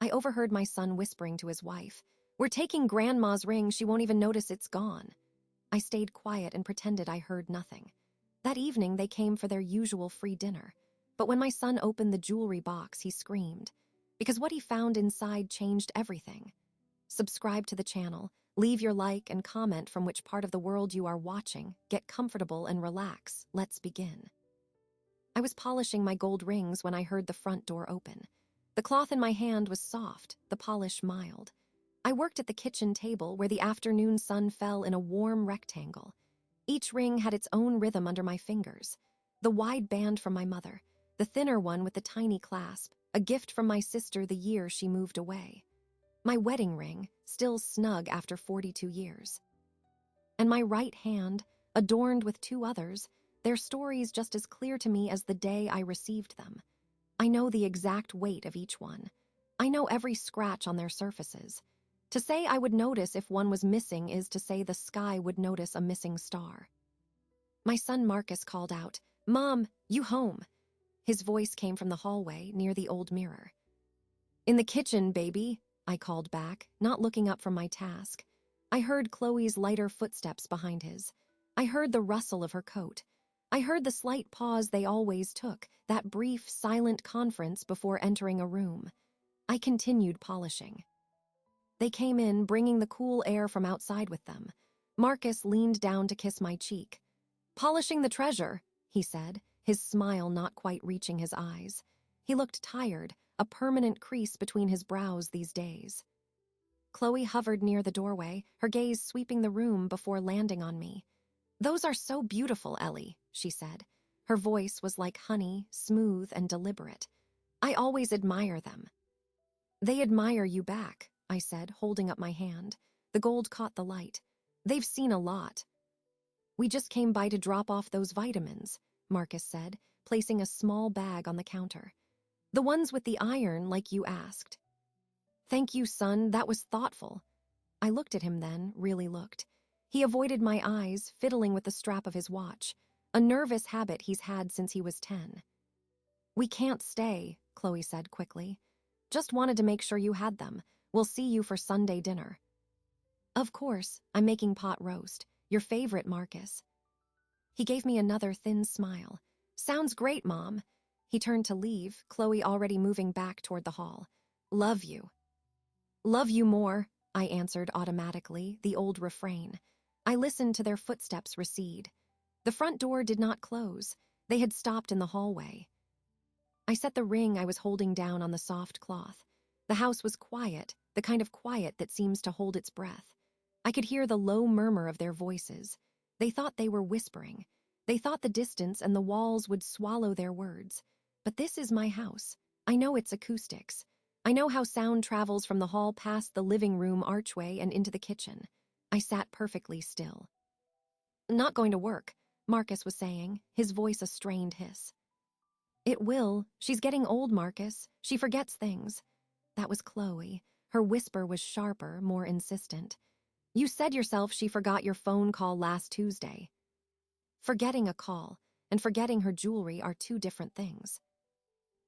I overheard my son whispering to his wife, "We're taking Grandma's ring, she won't even notice it's gone." I stayed quiet and pretended I heard nothing. That evening, they came for their usual free dinner. But when my son opened the jewelry box, he screamed, because what he found inside changed everything. Subscribe to the channel, leave your like and comment from which part of the world you are watching, get comfortable and relax. Let's begin. I was polishing my gold rings when I heard the front door open. The cloth in my hand was soft, the polish mild. I worked at the kitchen table where the afternoon sun fell in a warm rectangle. Each ring had its own rhythm under my fingers. The wide band from my mother, the thinner one with the tiny clasp, a gift from my sister the year she moved away. My wedding ring, still snug after 42 years. And my right hand, adorned with two others, their stories just as clear to me as the day I received them. I know the exact weight of each one. I know every scratch on their surfaces. To say I would notice if one was missing is to say the sky would notice a missing star. My son Marcus called out, "Mom, you home?" His voice came from the hallway near the old mirror. "In the kitchen, baby," I called back, not looking up from my task. I heard Chloe's lighter footsteps behind his. I heard the rustle of her coat. I heard the slight pause they always took, that brief, silent conference before entering a room. I continued polishing. They came in, bringing the cool air from outside with them. Marcus leaned down to kiss my cheek. "Polishing the treasure," he said, his smile not quite reaching his eyes. He looked tired, a permanent crease between his brows these days. Chloe hovered near the doorway, her gaze sweeping the room before landing on me. "Those are so beautiful, Ellie," she said. Her voice was like honey, smooth and deliberate. "I always admire them." "They admire you back," I said, holding up my hand. The gold caught the light. "They've seen a lot." "We just came by to drop off those vitamins," Marcus said, placing a small bag on the counter. "The ones with the iron, like you asked." "Thank you, son, that was thoughtful." I looked at him then, really looked. He avoided my eyes, fiddling with the strap of his watch, a nervous habit he's had since he was 10. "We can't stay," Chloe said quickly. "Just wanted to make sure you had them. We'll see you for Sunday dinner." "Of course, I'm making pot roast. Your favorite, Marcus." He gave me another thin smile. "Sounds great, Mom." He turned to leave, Chloe already moving back toward the hall. "Love you." "Love you more," I answered automatically, the old refrain. I listened to their footsteps recede. The front door did not close. They had stopped in the hallway. I set the ring I was holding down on the soft cloth. The house was quiet, the kind of quiet that seems to hold its breath. I could hear the low murmur of their voices. They thought they were whispering. They thought the distance and the walls would swallow their words. But this is my house. I know its acoustics. I know how sound travels from the hall past the living room archway and into the kitchen. I sat perfectly still. "Not going to work," Marcus was saying, his voice a strained hiss. "It will. She's getting old, Marcus. She forgets things." That was Chloe. Her whisper was sharper, more insistent. "You said yourself she forgot your phone call last Tuesday." Forgetting a call and forgetting her jewelry are two different things.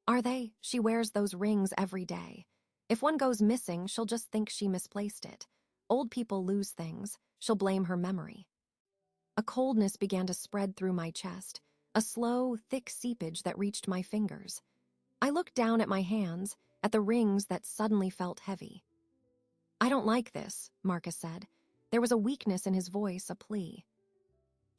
"Are they? She wears those rings every day. If one goes missing, she'll just think she misplaced it. Old people lose things. She'll blame her memory." A coldness began to spread through my chest, a slow, thick seepage that reached my fingers. I looked down at my hands, at the rings that suddenly felt heavy. "I don't like this," Marcus said. There was a weakness in his voice, a plea.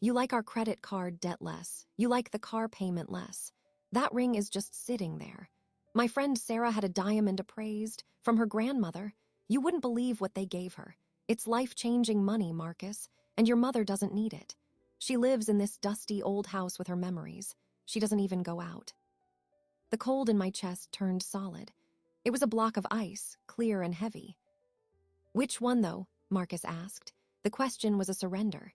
"You like our credit card debt less. You like the car payment less. That ring is just sitting there. My friend Sarah had a diamond appraised from her grandmother. You wouldn't believe what they gave her. It's life-changing money, Marcus, and your mother doesn't need it. She lives in this dusty old house with her memories. She doesn't even go out." The cold in my chest turned solid. It was a block of ice, clear and heavy. "Which one, though?" Marcus asked. The question was a surrender.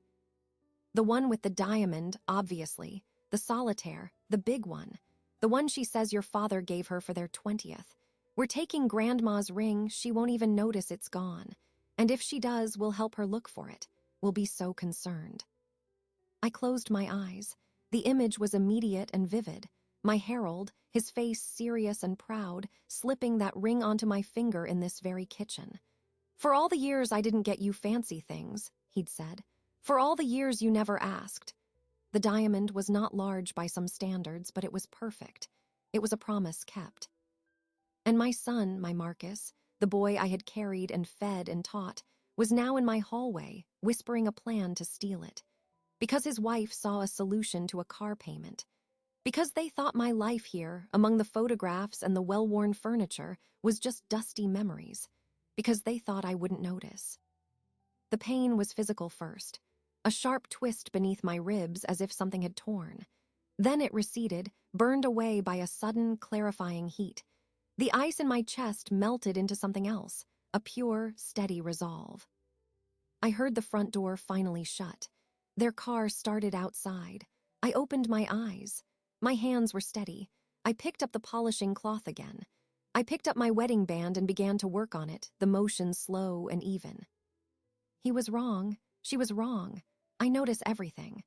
"The one with the diamond, obviously. The solitaire, the big one. The one she says your father gave her for their 20th. We're taking Grandma's ring, she won't even notice it's gone. And if she does, we'll help her look for it. We'll be so concerned." I closed my eyes. The image was immediate and vivid. my herald, his face serious and proud, slipping that ring onto my finger in this very kitchen. "For all the years I didn't get you fancy things," he'd said. "For all the years you never asked." The diamond was not large by some standards, but it was perfect. It was a promise kept. And my son, my Marcus, the boy I had carried and fed and taught, was now in my hallway, whispering a plan to steal it. Because his wife saw a solution to a car payment. Because they thought my life here, among the photographs and the well-worn furniture, was just dusty memories. Because they thought I wouldn't notice. The pain was physical first. A sharp twist beneath my ribs as if something had torn. Then it receded, burned away by a sudden, clarifying heat. The ice in my chest melted into something else, a pure, steady resolve. I heard the front door finally shut. Their car started outside. I opened my eyes. My hands were steady. I picked up the polishing cloth again. I picked up my wedding band and began to work on it, the motion slow and even. He was wrong. She was wrong. I notice everything.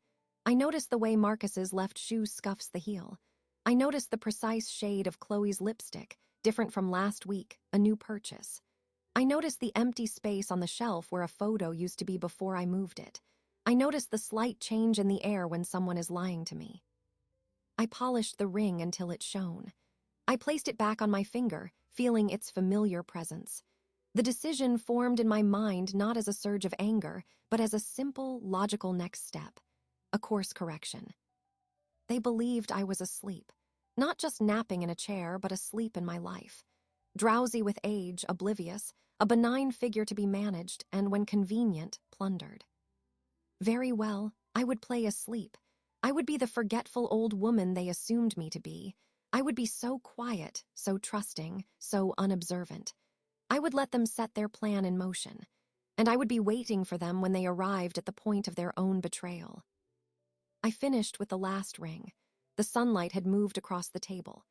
I notice the way Marcus's left shoe scuffs the heel. I notice the precise shade of Chloe's lipstick, different from last week, a new purchase. I notice the empty space on the shelf where a photo used to be before I moved it. I notice the slight change in the air when someone is lying to me. I polished the ring until it shone. I placed it back on my finger, feeling its familiar presence. The decision formed in my mind not as a surge of anger, but as a simple, logical next step, a course correction. They believed I was asleep, not just napping in a chair, but asleep in my life. Drowsy with age, oblivious, a benign figure to be managed, and when convenient, plundered. Very well, I would play asleep. I would be the forgetful old woman they assumed me to be. I would be so quiet, so trusting, so unobservant. I would let them set their plan in motion, and I would be waiting for them when they arrived at the point of their own betrayal. I finished with the last ring. The sunlight had moved across the table.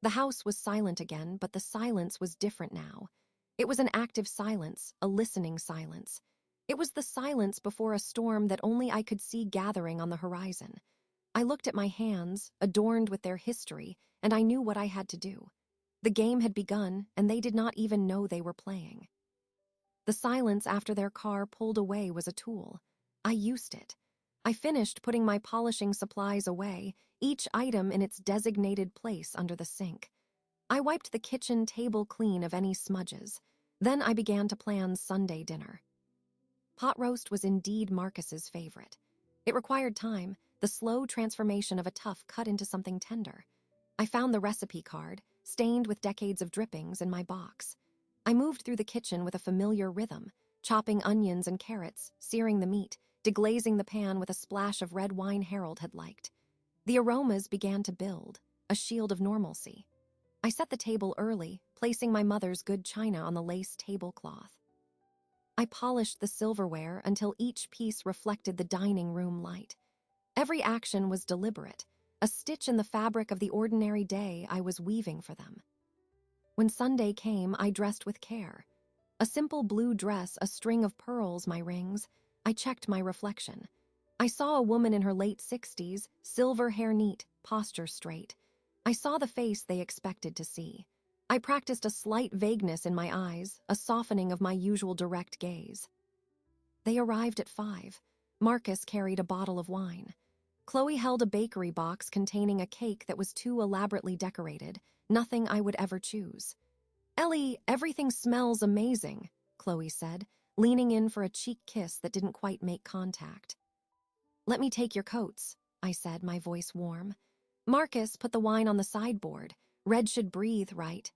The house was silent again, but the silence was different now. It was an active silence, a listening silence. It was the silence before a storm that only I could see gathering on the horizon. I looked at my hands, adorned with their history, and I knew what I had to do. The game had begun, and they did not even know they were playing. The silence after their car pulled away was a tool. I used it. I finished putting my polishing supplies away, each item in its designated place under the sink. I wiped the kitchen table clean of any smudges. Then I began to plan Sunday dinner. Pot roast was indeed Marcus's favorite. It required time, the slow transformation of a tough cut into something tender. I found the recipe card, stained with decades of drippings, in my box. I moved through the kitchen with a familiar rhythm, chopping onions and carrots, searing the meat, deglazing the pan with a splash of red wine Harold had liked. The aromas began to build, a shield of normalcy. I set the table early, placing my mother's good china on the lace tablecloth. I polished the silverware until each piece reflected the dining room light. Every action was deliberate, a stitch in the fabric of the ordinary day I was weaving for them. When Sunday came, I dressed with care. A simple blue dress, a string of pearls, my rings. I checked my reflection. I saw a woman in her late 60s, silver hair neat, posture straight. I saw the face they expected to see. I practiced a slight vagueness in my eyes, a softening of my usual direct gaze. They arrived at 5. Marcus carried a bottle of wine. Chloe held a bakery box containing a cake that was too elaborately decorated, nothing I would ever choose. "Ellie, everything smells amazing," Chloe said, leaning in for a cheek kiss that didn't quite make contact. "Let me take your coats," I said, my voice warm. "Marcus, put the wine on the sideboard. Red should breathe, right?"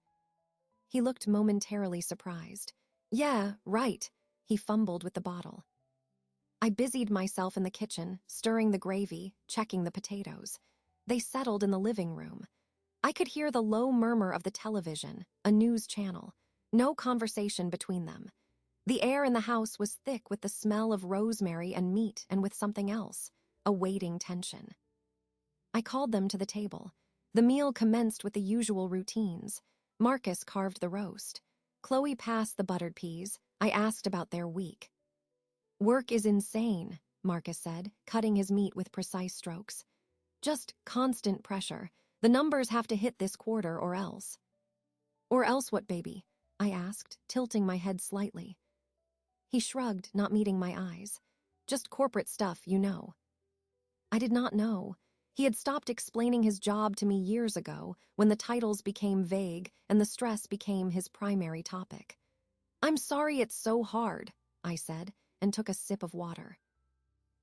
He looked momentarily surprised. "Yeah, right." He fumbled with the bottle. I busied myself in the kitchen, stirring the gravy, checking the potatoes. They settled in the living room. I could hear the low murmur of the television, a news channel. No conversation between them. The air in the house was thick with the smell of rosemary and meat, and with something else, a waiting tension. I called them to the table. The meal commenced with the usual routines. Marcus carved the roast. Chloe passed the buttered peas. I asked about their week. "Work is insane," Marcus said, cutting his meat with precise strokes. "Just constant pressure. The numbers have to hit this quarter or else. Or else what, baby? I asked, tilting my head slightly. He shrugged, not meeting my eyes. Just corporate stuff, you know. I did not know. He had stopped explaining his job to me years ago when the titles became vague and the stress became his primary topic. I'm sorry it's so hard, I said, and took a sip of water.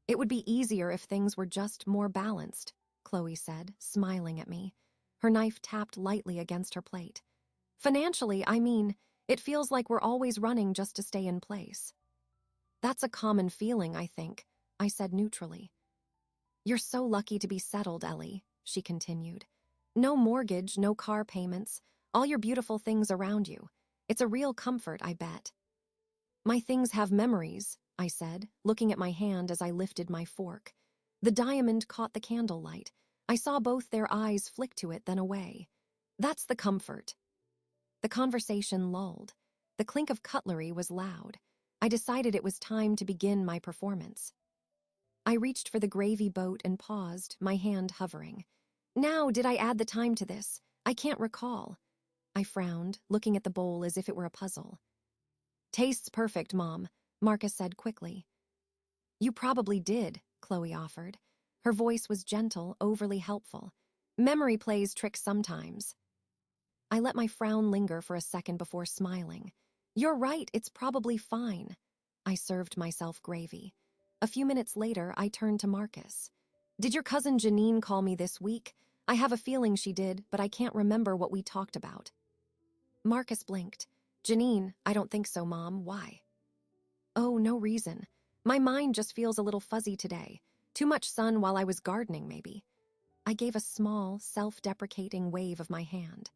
It would be easier if things were just more balanced, Chloe said, smiling at me. Her knife tapped lightly against her plate. Financially, I mean, it feels like we're always running just to stay in place. That's a common feeling, I think, I said neutrally. You're so lucky to be settled, Ellie, she continued. No mortgage, no car payments, all your beautiful things around you. It's a real comfort, I bet. My things have memories, I said, looking at my hand as I lifted my fork. The diamond caught the candlelight. I saw both their eyes flick to it, then away. That's the comfort. The conversation lulled. The clink of cutlery was loud. I decided it was time to begin my performance. I reached for the gravy boat and paused, my hand hovering. Now, did I add the time to this? I can't recall. I frowned, looking at the bowl as if it were a puzzle. Tastes perfect, Mom, Marcus said quickly. You probably did, Chloe offered. Her voice was gentle, overly helpful. Memory plays tricks sometimes. I let my frown linger for a second before smiling. You're right, it's probably fine. I served myself gravy. A few minutes later, I turned to Marcus. Did your cousin Janine call me this week? I have a feeling she did, but I can't remember what we talked about. Marcus blinked. Janine, I don't think so, Mom. Why? Oh, no reason. My mind just feels a little fuzzy today. Too much sun while I was gardening, maybe. I gave a small, self-deprecating wave of my hand.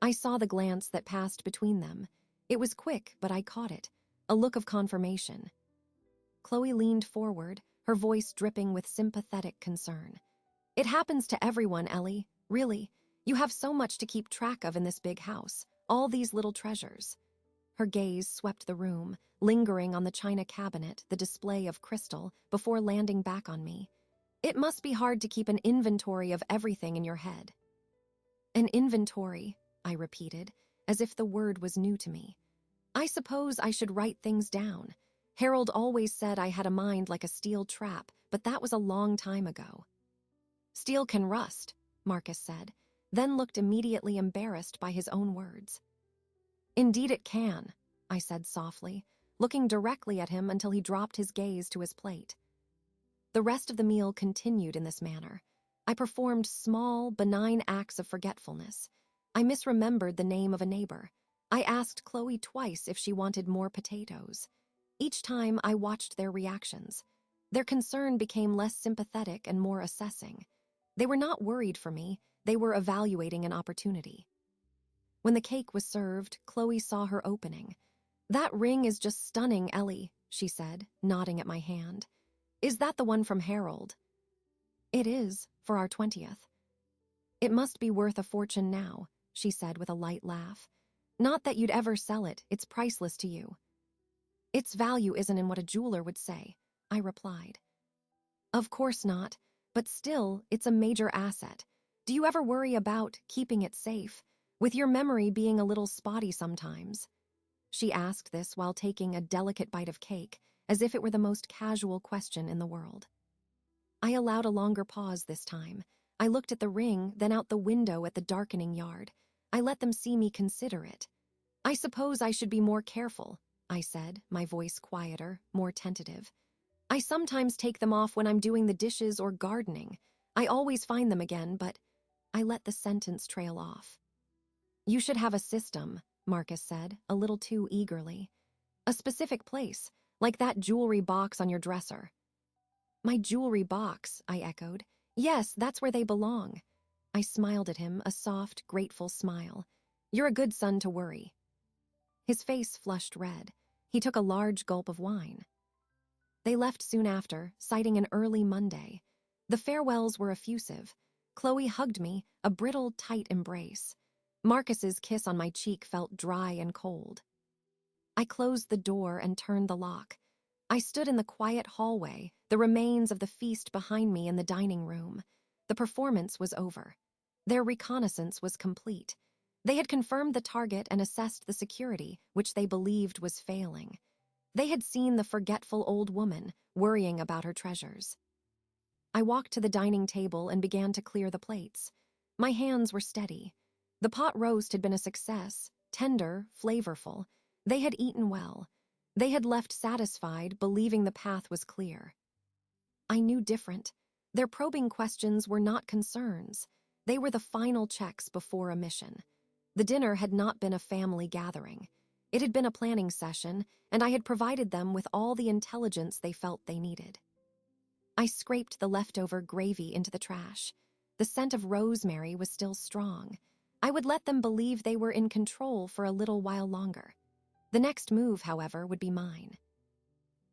I saw the glance that passed between them. It was quick, but I caught it. A look of confirmation. Chloe leaned forward, her voice dripping with sympathetic concern. It happens to everyone, Ellie. Really. You have so much to keep track of in this big house. All these little treasures. Her gaze swept the room, lingering on the china cabinet, the display of crystal, before landing back on me. It must be hard to keep an inventory of everything in your head. An inventory, I repeated, as if the word was new to me. I suppose I should write things down. Harold always said I had a mind like a steel trap, but that was a long time ago. Steel can rust, Marcus said, then looked immediately embarrassed by his own words. Indeed it can, I said softly, looking directly at him until he dropped his gaze to his plate. The rest of the meal continued in this manner. I performed small, benign acts of forgetfulness. I misremembered the name of a neighbor. I asked Chloe twice if she wanted more potatoes. Each time I watched their reactions. Their concern became less sympathetic and more assessing. They were not worried for me, they were evaluating an opportunity. When the cake was served, Chloe saw her opening. That ring is just stunning, Ellie, she said, nodding at my hand. Is that the one from Harold? It is, for our 20th. It must be worth a fortune now, she said with a light laugh. Not that you'd ever sell it, it's priceless to you. Its value isn't in what a jeweler would say, I replied. Of course not, but still, it's a major asset. Do you ever worry about keeping it safe, with your memory being a little spotty sometimes? She asked this while taking a delicate bite of cake, as if it were the most casual question in the world. I allowed a longer pause this time. I looked at the ring, then out the window at the darkening yard. I let them see me consider it. I suppose I should be more careful, I said, my voice quieter, more tentative. I sometimes take them off when I'm doing the dishes or gardening. I always find them again, but I let the sentence trail off. You should have a system, Marcus said, a little too eagerly. A specific place, like that jewelry box on your dresser. My jewelry box, I echoed. Yes, that's where they belong. I smiled at him, a soft, grateful smile. You're a good son to worry. His face flushed red. He took a large gulp of wine. They left soon after, citing an early Monday. The farewells were effusive. Chloe hugged me, a brittle, tight embrace. Marcus's kiss on my cheek felt dry and cold. I closed the door and turned the lock. I stood in the quiet hallway, the remains of the feast behind me in the dining room. The performance was over. Their reconnaissance was complete. They had confirmed the target and assessed the security, which they believed was failing. They had seen the forgetful old woman worrying about her treasures. I walked to the dining table and began to clear the plates. My hands were steady. The pot roast had been a success, tender, flavorful. They had eaten well. They had left satisfied, believing the path was clear. I knew different. Their probing questions were not concerns. They were the final checks before a mission. The dinner had not been a family gathering. It had been a planning session, and I had provided them with all the intelligence they felt they needed. I scraped the leftover gravy into the trash. The scent of rosemary was still strong. I would let them believe they were in control for a little while longer. The next move, however, would be mine.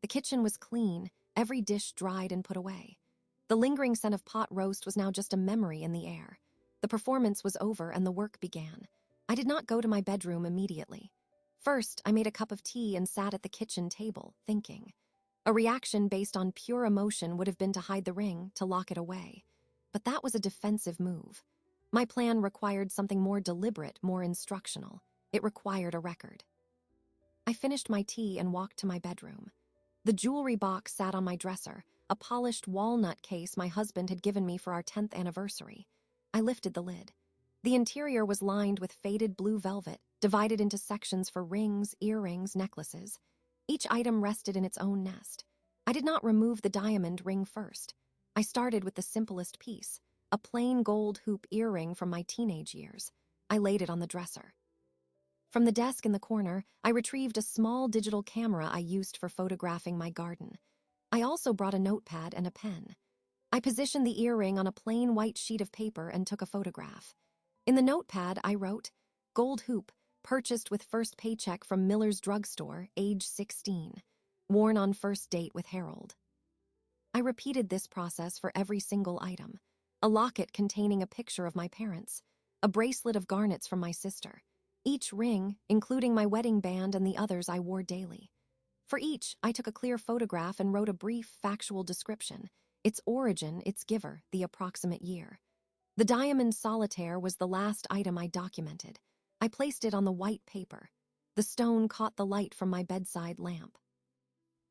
The kitchen was clean, every dish dried and put away. The lingering scent of pot roast was now just a memory in the air. The performance was over and the work began. I did not go to my bedroom immediately. First, I made a cup of tea and sat at the kitchen table, thinking. A reaction based on pure emotion would have been to hide the ring, to lock it away. But that was a defensive move. My plan required something more deliberate, more instructional. It required a record. I finished my tea and walked to my bedroom. The jewelry box sat on my dresser, a polished walnut case my husband had given me for our 10th anniversary. I lifted the lid. The interior was lined with faded blue velvet, divided into sections for rings, earrings, necklaces. Each item rested in its own nest. I did not remove the diamond ring first. I started with the simplest piece, a plain gold hoop earring from my teenage years. I laid it on the dresser. From the desk in the corner, I retrieved a small digital camera I used for photographing my garden. I also brought a notepad and a pen. I positioned the earring on a plain white sheet of paper and took a photograph. In the notepad, I wrote, "Gold hoop, purchased with first paycheck from Miller's drugstore, age 16. Worn on first date with Harold." I repeated this process for every single item. A locket containing a picture of my parents. A bracelet of garnets from my sister. Each ring, including my wedding band and the others I wore daily. For each, I took a clear photograph and wrote a brief, factual description. Its origin, its giver, the approximate year. The diamond solitaire was the last item I documented. I placed it on the white paper. The stone caught the light from my bedside lamp.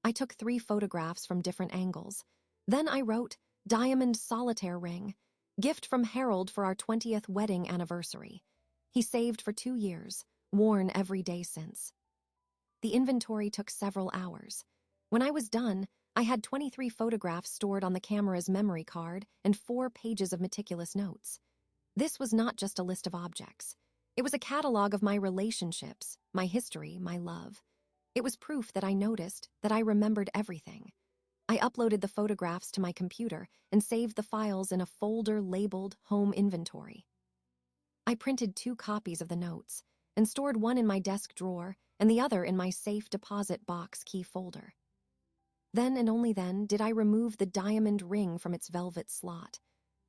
I took 3 photographs from different angles. Then I wrote, "Diamond solitaire ring. Gift from Harold for our 20th wedding anniversary. He saved for 2 years, worn every day since." The inventory took several hours. When I was done, I had 23 photographs stored on the camera's memory card and 4 pages of meticulous notes. This was not just a list of objects. It was a catalog of my relationships, my history, my love. It was proof that I noticed, that I remembered everything. I uploaded the photographs to my computer and saved the files in a folder labeled Home Inventory. I printed 2 copies of the notes and stored one in my desk drawer and the other in my safe deposit box key folder. Then and only then did I remove the diamond ring from its velvet slot.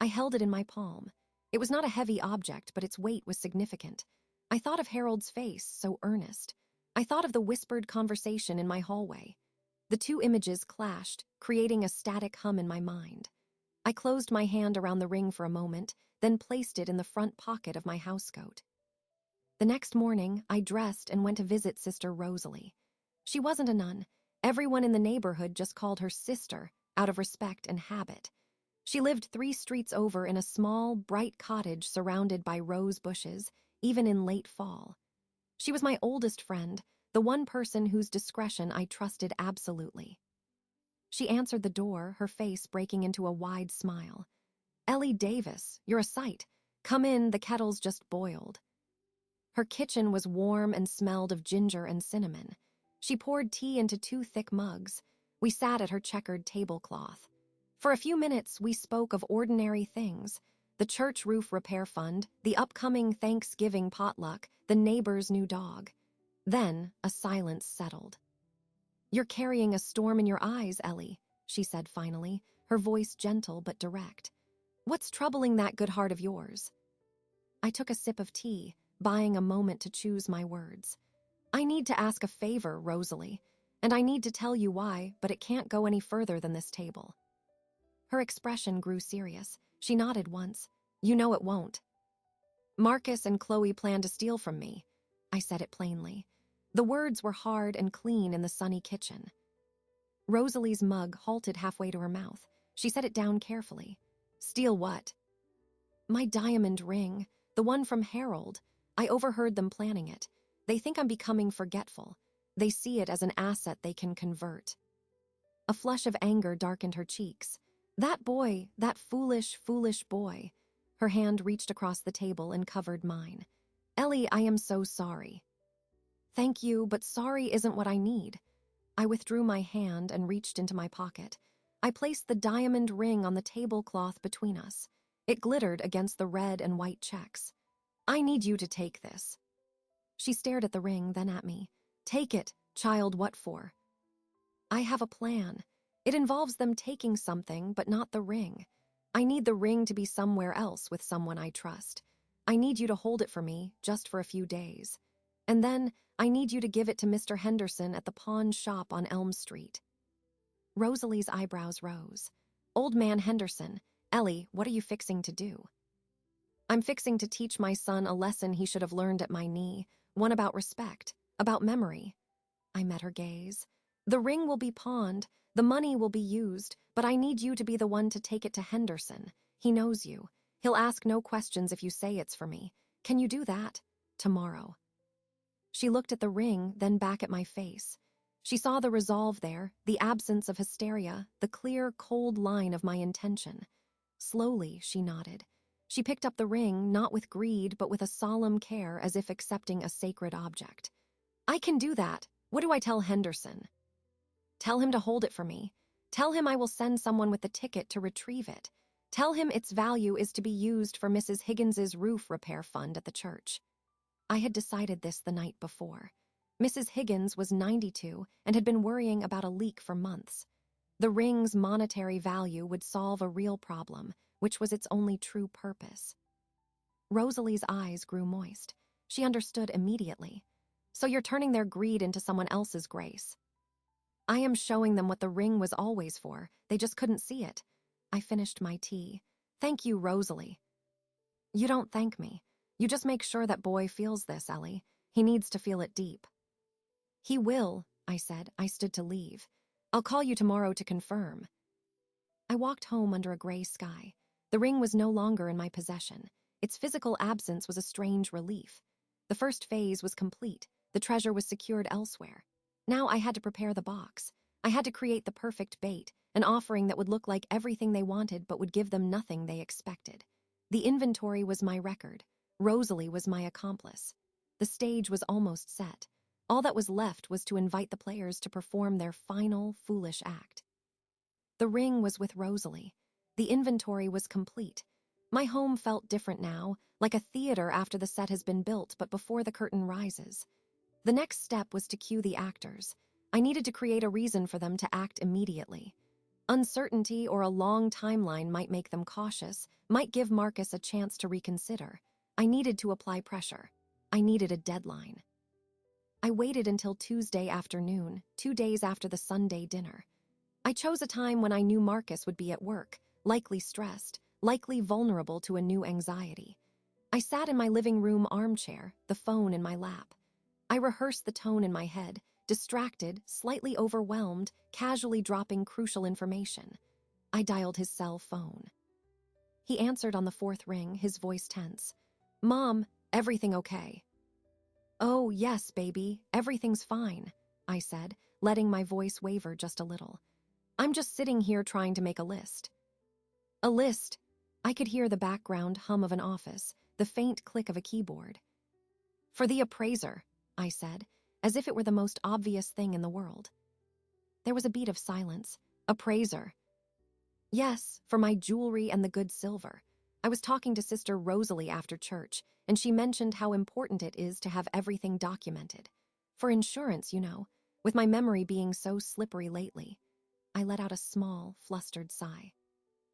I held it in my palm. It was not a heavy object, but its weight was significant. I thought of Harold's face, so earnest. I thought of the whispered conversation in my hallway. The 2 images clashed, creating a static hum in my mind. I closed my hand around the ring for a moment, then placed it in the front pocket of my housecoat. The next morning, I dressed and went to visit Sister Rosalie. She wasn't a nun. Everyone in the neighborhood just called her Sister, out of respect and habit. She lived 3 streets over in a small, bright cottage surrounded by rose bushes, even in late fall. She was my oldest friend, the one person whose discretion I trusted absolutely. She answered the door, her face breaking into a wide smile. "Ellie Davis, you're a sight. Come in, the kettle's just boiled." Her kitchen was warm and smelled of ginger and cinnamon. She poured tea into 2 thick mugs. We sat at her checkered tablecloth. For a few minutes, we spoke of ordinary things: the church roof repair fund, the upcoming Thanksgiving potluck, the neighbor's new dog. Then, a silence settled. "You're carrying a storm in your eyes, Ellie," she said finally, her voice gentle but direct. "What's troubling that good heart of yours?" I took a sip of tea, buying a moment to choose my words. "I need to ask a favor, Rosalie, and I need to tell you why, but it can't go any further than this table." Her expression grew serious. She nodded once. "You know it won't." Marcus and Chloe plan to steal from me. I said it plainly. The words were hard and clean in the sunny kitchen. Rosalie's mug halted halfway to her mouth. She set it down carefully. Steal what? My diamond ring, the one from Harold. I overheard them planning it. They think I'm becoming forgetful. They see it as an asset they can convert. A flush of anger darkened her cheeks. That boy, that foolish, foolish boy. Her hand reached across the table and covered mine. Ellie, I am so sorry. Thank you, but sorry isn't what I need. I withdrew my hand and reached into my pocket. I placed the diamond ring on the tablecloth between us. It glittered against the red and white checks. I need you to take this. She stared at the ring, then at me. Take it, child, what for? I have a plan. It involves them taking something, but not the ring. I need the ring to be somewhere else with someone I trust. I need you to hold it for me, just for a few days. And then, I need you to give it to Mr. Henderson at the pawn shop on Elm Street. Rosalie's eyebrows rose. Old man Henderson, Ellie, what are you fixing to do? I'm fixing to teach my son a lesson he should have learned at my knee, one about respect, about memory. I met her gaze. The ring will be pawned, the money will be used, but I need you to be the one to take it to Henderson. He knows you. He'll ask no questions if you say it's for me. Can you do that? Tomorrow. She looked at the ring, then back at my face. She saw the resolve there, the absence of hysteria, the clear, cold line of my intention. Slowly, she nodded. She picked up the ring, not with greed, but with a solemn care, as if accepting a sacred object. I can do that. What do I tell Henderson? Tell him to hold it for me. Tell him I will send someone with the ticket to retrieve it. Tell him its value is to be used for Mrs. Higgins's roof repair fund at the church. I had decided this the night before. Mrs. Higgins was 92 and had been worrying about a leak for months. The ring's monetary value would solve a real problem, which was its only true purpose. Rosalie's eyes grew moist. She understood immediately. So you're turning their greed into someone else's grace. I am showing them what the ring was always for. They just couldn't see it. I finished my tea. Thank you, Rosalie. You don't thank me. You just make sure that boy feels this, Ellie. He needs to feel it deep. He will, I said. I stood to leave. I'll call you tomorrow to confirm. I walked home under a gray sky. The ring was no longer in my possession. Its physical absence was a strange relief. The first phase was complete. The treasure was secured elsewhere. Now I had to prepare the box. I had to create the perfect bait, an offering that would look like everything they wanted but would give them nothing they expected. The inventory was my record. Rosalie was my accomplice. The stage was almost set. All that was left was to invite the players to perform their final, foolish act. The ring was with Rosalie. The inventory was complete. My home felt different now, like a theater after the set has been built but before the curtain rises. The next step was to cue the actors. I needed to create a reason for them to act immediately. Uncertainty or a long timeline might make them cautious, might give Marcus a chance to reconsider. I needed to apply pressure. I needed a deadline. I waited until Tuesday afternoon, 2 days after the Sunday dinner. I chose a time when I knew Marcus would be at work, likely stressed, likely vulnerable to a new anxiety. I sat in my living room armchair, the phone in my lap. I rehearsed the tone in my head, distracted, slightly overwhelmed, casually dropping crucial information. I dialed his cell phone. He answered on the fourth ring, his voice tense. Mom, everything okay? Oh, yes, baby, everything's fine, I said, letting my voice waver just a little. I'm just sitting here trying to make a list. A list? I could hear the background hum of an office, the faint click of a keyboard. For the appraiser, I said, as if it were the most obvious thing in the world. There was a beat of silence. Appraiser. Yes, for my jewelry and the good silver. I was talking to Sister Rosalie after church, and she mentioned how important it is to have everything documented. For insurance, you know, with my memory being so slippery lately. I let out a small, flustered sigh.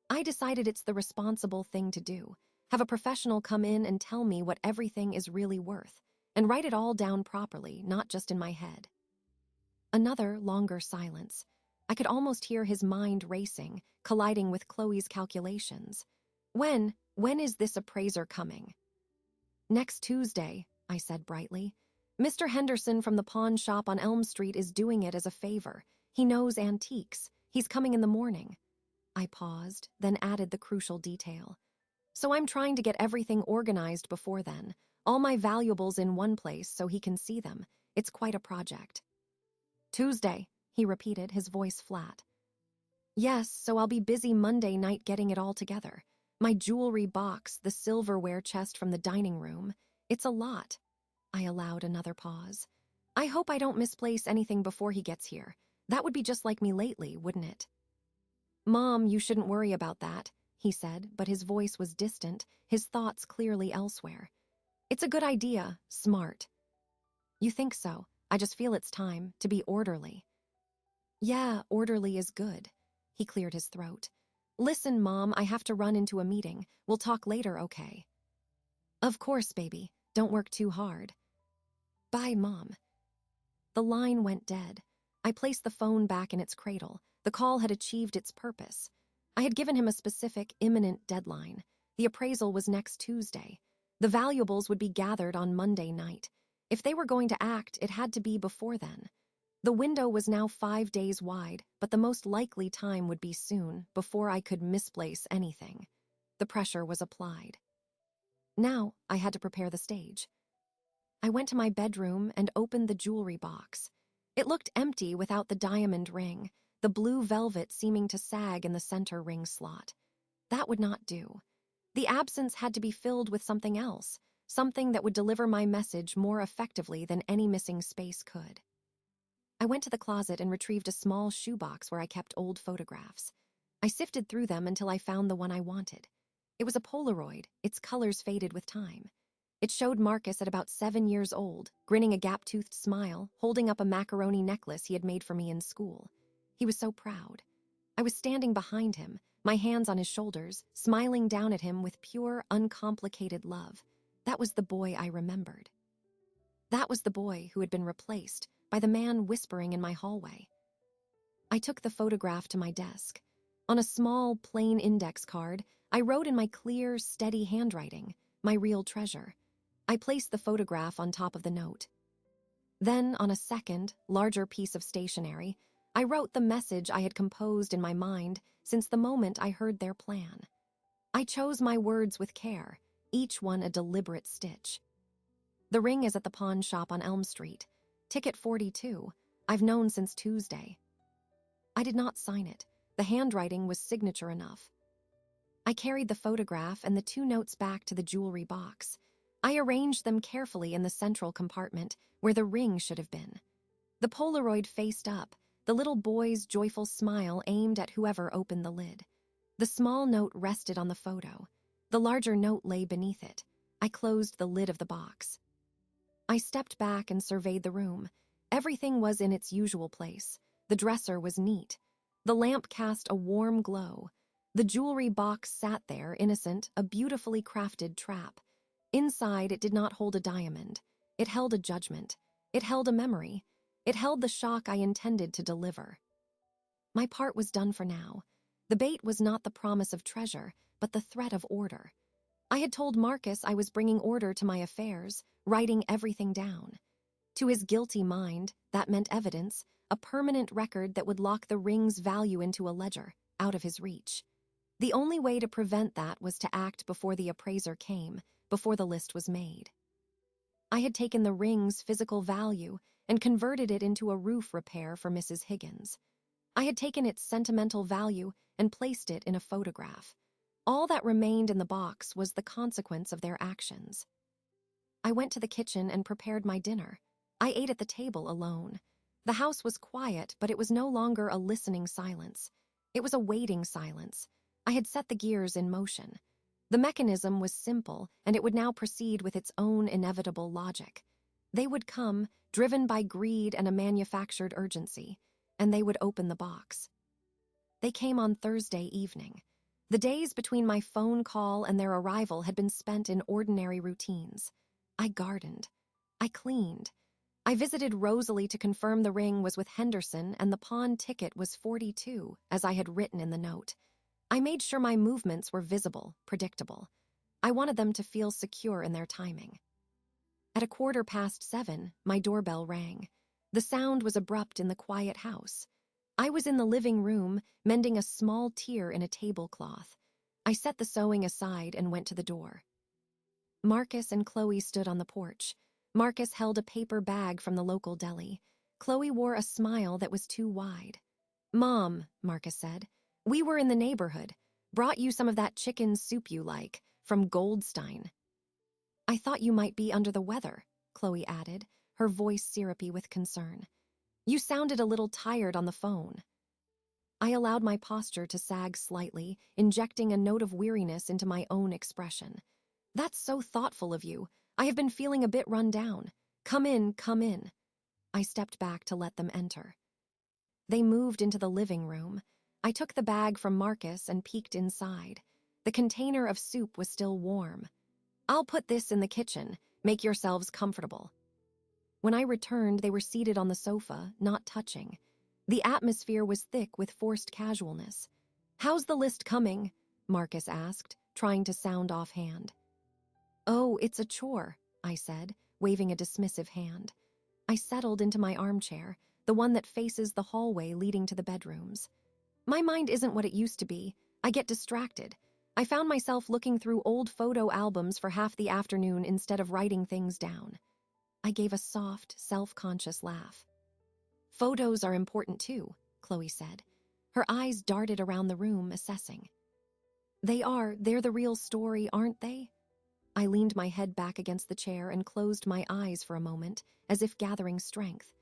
I decided it's the responsible thing to do. Have a professional come in and tell me what everything is really worth, and write it all down properly, not just in my head. Another, longer silence. I could almost hear his mind racing, colliding with Chloe's calculations. When is this appraiser coming? Next Tuesday, I said brightly. Mr. Henderson from the pawn shop on Elm Street is doing it as a favor. He knows antiques. He's coming in the morning. I paused, then added the crucial detail. So I'm trying to get everything organized before then. All my valuables in one place so he can see them. It's quite a project. Tuesday, he repeated, his voice flat. Yes, so I'll be busy Monday night getting it all together. My jewelry box, the silverware chest from the dining room. It's a lot. I allowed another pause. I hope I don't misplace anything before he gets here. That would be just like me lately, wouldn't it? Mom, you shouldn't worry about that, he said, but his voice was distant, his thoughts clearly elsewhere. It's a good idea, smart. You think so? I just feel it's time to be orderly. Yeah, orderly is good. He cleared his throat. Listen, Mom, I have to run into a meeting. We'll talk later, okay? Of course, baby. Don't work too hard. Bye, Mom. The line went dead. I placed the phone back in its cradle. The call had achieved its purpose. I had given him a specific, imminent deadline. The appraisal was next Tuesday. The valuables would be gathered on Monday night. If they were going to act, it had to be before then. The window was now 5 days wide, but the most likely time would be soon, before I could misplace anything. The pressure was applied. Now, I had to prepare the stage. I went to my bedroom and opened the jewelry box. It looked empty without the diamond ring, the blue velvet seeming to sag in the center ring slot. That would not do. The absence had to be filled with something else, something that would deliver my message more effectively than any missing space could. I went to the closet and retrieved a small shoebox where I kept old photographs. I sifted through them until I found the one I wanted. It was a Polaroid, its colors faded with time. It showed Marcus at about 7 years old, grinning a gap-toothed smile, holding up a macaroni necklace he had made for me in school. He was so proud. I was standing behind him, my hands on his shoulders, smiling down at him with pure, uncomplicated love. That was the boy I remembered. That was the boy who had been replaced by the man whispering in my hallway. I took the photograph to my desk. On a small, plain index card, I wrote in my clear, steady handwriting, my real treasure. I placed the photograph on top of the note. Then, on a second, larger piece of stationery, I wrote the message I had composed in my mind since the moment I heard their plan. I chose my words with care, each one a deliberate stitch. The ring is at the pawn shop on Elm Street. Ticket 42. I've known since Tuesday. I did not sign it. The handwriting was signature enough. I carried the photograph and the 2 notes back to the jewelry box. I arranged them carefully in the central compartment, where the ring should have been. The Polaroid faced up, the little boy's joyful smile aimed at whoever opened the lid. The small note rested on the photo. The larger note lay beneath it. I closed the lid of the box. I stepped back and surveyed the room. Everything was in its usual place. The dresser was neat. The lamp cast a warm glow. The jewelry box sat there, innocent, a beautifully crafted trap. Inside, it did not hold a diamond. It held a judgment. It held a memory. It held the shock I intended to deliver. My part was done for now. The bait was not the promise of treasure, but the threat of order. I had told Marcus I was bringing order to my affairs, writing everything down. To his guilty mind, that meant evidence, a permanent record that would lock the ring's value into a ledger, out of his reach. The only way to prevent that was to act before the appraiser came, before the list was made. I had taken the ring's physical value and converted it into a roof repair for Mrs. Higgins. I had taken its sentimental value and placed it in a photograph. All that remained in the box was the consequence of their actions. I went to the kitchen and prepared my dinner. I ate at the table alone. The house was quiet, but it was no longer a listening silence. It was a waiting silence. I had set the gears in motion. The mechanism was simple, and it would now proceed with its own inevitable logic. They would come, driven by greed and a manufactured urgency, and they would open the box. They came on Thursday evening. The days between my phone call and their arrival had been spent in ordinary routines. I gardened. I cleaned. I visited Rosalie to confirm the ring was with Henderson and the pawn ticket was 42, as I had written in the note. I made sure my movements were visible, predictable. I wanted them to feel secure in their timing. At 7:15, my doorbell rang. The sound was abrupt in the quiet house. I was in the living room, mending a small tear in a tablecloth. I set the sewing aside and went to the door. Marcus and Chloe stood on the porch. Marcus held a paper bag from the local deli. Chloe wore a smile that was too wide. "Mom," Marcus said, "we were in the neighborhood. Brought you some of that chicken soup you like, from Goldstein." "I thought you might be under the weather," Chloe added, her voice syrupy with concern. "You sounded a little tired on the phone." I allowed my posture to sag slightly, injecting a note of weariness into my own expression. "That's so thoughtful of you. I have been feeling a bit run down. Come in, come in." I stepped back to let them enter. They moved into the living room. I took the bag from Marcus and peeked inside. The container of soup was still warm. "I'll put this in the kitchen. Make yourselves comfortable." When I returned, they were seated on the sofa, not touching. The atmosphere was thick with forced casualness. "How's the list coming?" Marcus asked, trying to sound offhand. "Oh, it's a chore," I said, waving a dismissive hand. I settled into my armchair, the one that faces the hallway leading to the bedrooms. My mind isn't what it used to be. I get distracted. I found myself looking through old photo albums for half the afternoon instead of writing things down. I gave a soft, self-conscious laugh. "Photos are important too," Chloe said. Her eyes darted around the room, assessing. They're the real story, aren't they?" I leaned my head back against the chair and closed my eyes for a moment, as if gathering strength.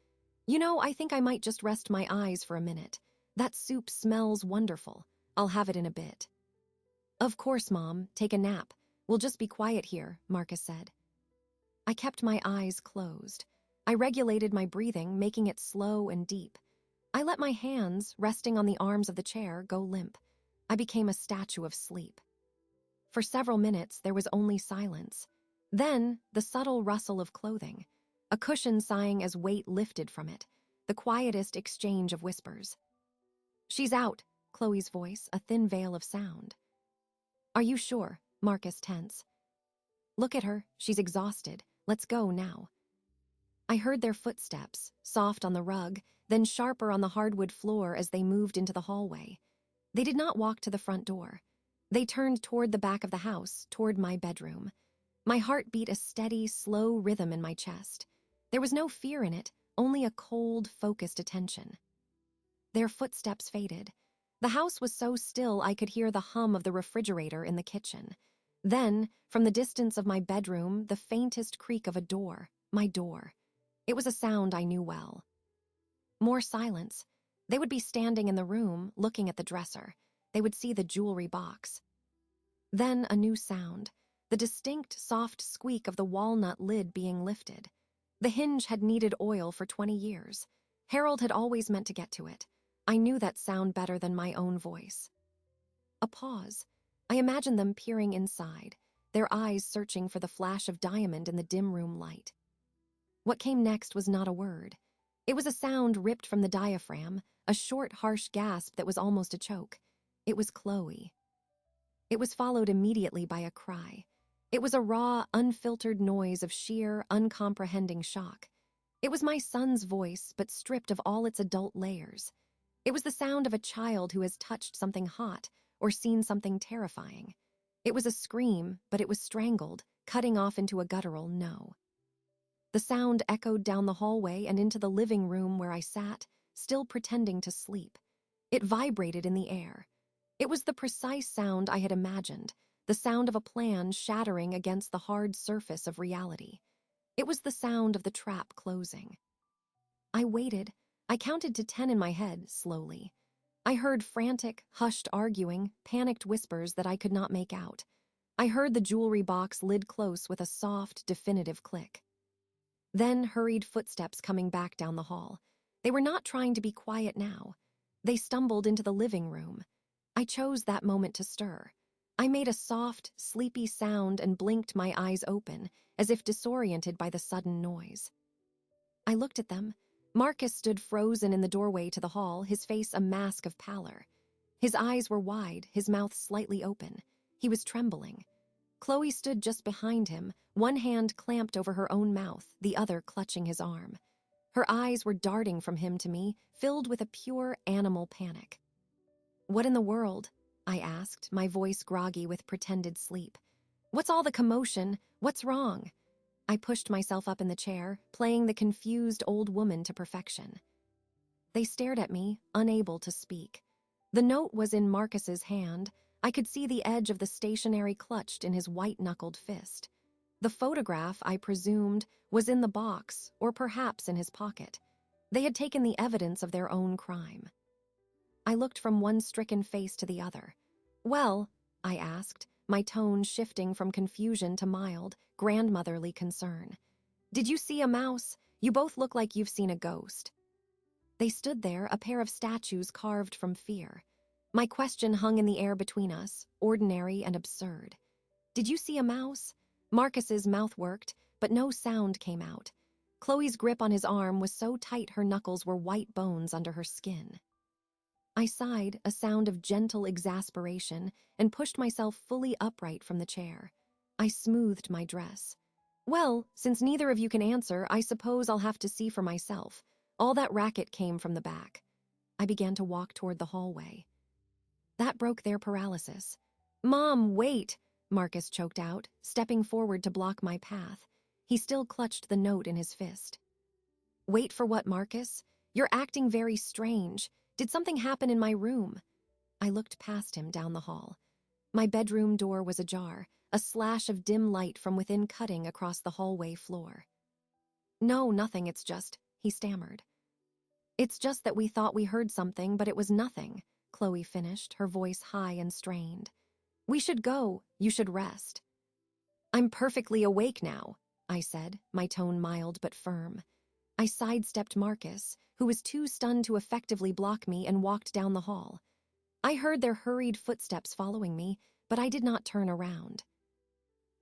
I think I might just rest my eyes for a minute. That soup smells wonderful. I'll have it in a bit." "Of course, Mom. Take a nap. We'll just be quiet here," Marcus said. I kept my eyes closed. I regulated my breathing, making it slow and deep. I let my hands, resting on the arms of the chair, go limp. I became a statue of sleep. For several minutes, there was only silence. Then, the subtle rustle of clothing, a cushion sighing as weight lifted from it, the quietest exchange of whispers. "She's out," Chloe's voice, a thin veil of sound. "Are you sure?" Marcus tense. "Look at her. She's exhausted. Let's go now." I heard their footsteps, soft on the rug, then sharper on the hardwood floor as they moved into the hallway. They did not walk to the front door. They turned toward the back of the house, toward my bedroom. My heart beat a steady, slow rhythm in my chest. There was no fear in it, only a cold, focused attention. Their footsteps faded. The house was so still I could hear the hum of the refrigerator in the kitchen. Then, from the distance of my bedroom, the faintest creak of a door, my door. It was a sound I knew well. More silence. They would be standing in the room, looking at the dresser. They would see the jewelry box. Then a new sound, the distinct, soft squeak of the walnut lid being lifted. The hinge had needed oil for 20 years. Harold had always meant to get to it. I knew that sound better than my own voice. A pause. I imagined them peering inside, their eyes searching for the flash of diamond in the dim room light. What came next was not a word. It was a sound ripped from the diaphragm, a short, harsh gasp that was almost a choke. It was Chloe. It was followed immediately by a cry. It was a raw, unfiltered noise of sheer, uncomprehending shock. It was my son's voice, but stripped of all its adult layers. It was the sound of a child who has touched something hot or seen something terrifying. It was a scream, but it was strangled, cutting off into a guttural no. The sound echoed down the hallway and into the living room where I sat, still pretending to sleep. It vibrated in the air. It was the precise sound I had imagined, the sound of a plan shattering against the hard surface of reality. It was the sound of the trap closing. I waited. I counted to 10 in my head, slowly. I heard frantic, hushed arguing, panicked whispers that I could not make out. I heard the jewelry box lid close with a soft, definitive click. Then hurried footsteps coming back down the hall. They were not trying to be quiet now. They stumbled into the living room. I chose that moment to stir. I made a soft, sleepy sound and blinked my eyes open, as if disoriented by the sudden noise. I looked at them. Marcus stood frozen in the doorway to the hall, his face a mask of pallor. His eyes were wide, his mouth slightly open. He was trembling. Chloe stood just behind him, one hand clamped over her own mouth, the other clutching his arm. Her eyes were darting from him to me, filled with a pure animal panic. "What in the world?" I asked, my voice groggy with pretended sleep. "What's all the commotion? What's wrong?" I pushed myself up in the chair, playing the confused old woman to perfection. They stared at me, unable to speak. The note was in Marcus's hand. I could see the edge of the stationery clutched in his white-knuckled fist. The photograph, I presumed, was in the box, or perhaps in his pocket. They had taken the evidence of their own crime. I looked from one stricken face to the other. "Well," I asked, my tone shifting from confusion to mild, grandmotherly concern. "Did you see a mouse? You both look like you've seen a ghost." They stood there, a pair of statues carved from fear. My question hung in the air between us, ordinary and absurd. "Did you see a mouse?" Marcus's mouth worked, but no sound came out. Chloe's grip on his arm was so tight her knuckles were white bones under her skin. I sighed, a sound of gentle exasperation, and pushed myself fully upright from the chair. I smoothed my dress. "Well, since neither of you can answer, I suppose I'll have to see for myself. All that racket came from the back." I began to walk toward the hallway. That broke their paralysis. "Mom, wait!" Marcus choked out, stepping forward to block my path. He still clutched the note in his fist. "Wait for what, Marcus? You're acting very strange. Did something happen in my room?" I looked past him down the hall. My bedroom door was ajar, a slash of dim light from within cutting across the hallway floor. "No, nothing, it's just," he stammered. "It's just that we thought we heard something, but it was nothing," Chloe finished, her voice high and strained. "We should go. You should rest." "I'm perfectly awake now," I said, my tone mild but firm. I sidestepped Marcus, who was too stunned to effectively block me, and walked down the hall. I heard their hurried footsteps following me, but I did not turn around.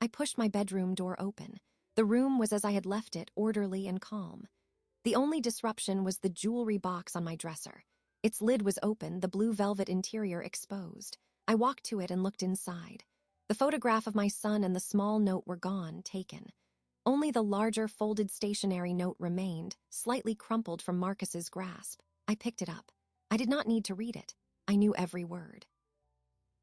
I pushed my bedroom door open. The room was as I had left it, orderly and calm. The only disruption was the jewelry box on my dresser. Its lid was open, the blue velvet interior exposed. I walked to it and looked inside. The photograph of my son and the small note were gone, taken. Only the larger folded stationery note remained, slightly crumpled from Marcus's grasp. I picked it up. I did not need to read it. I knew every word.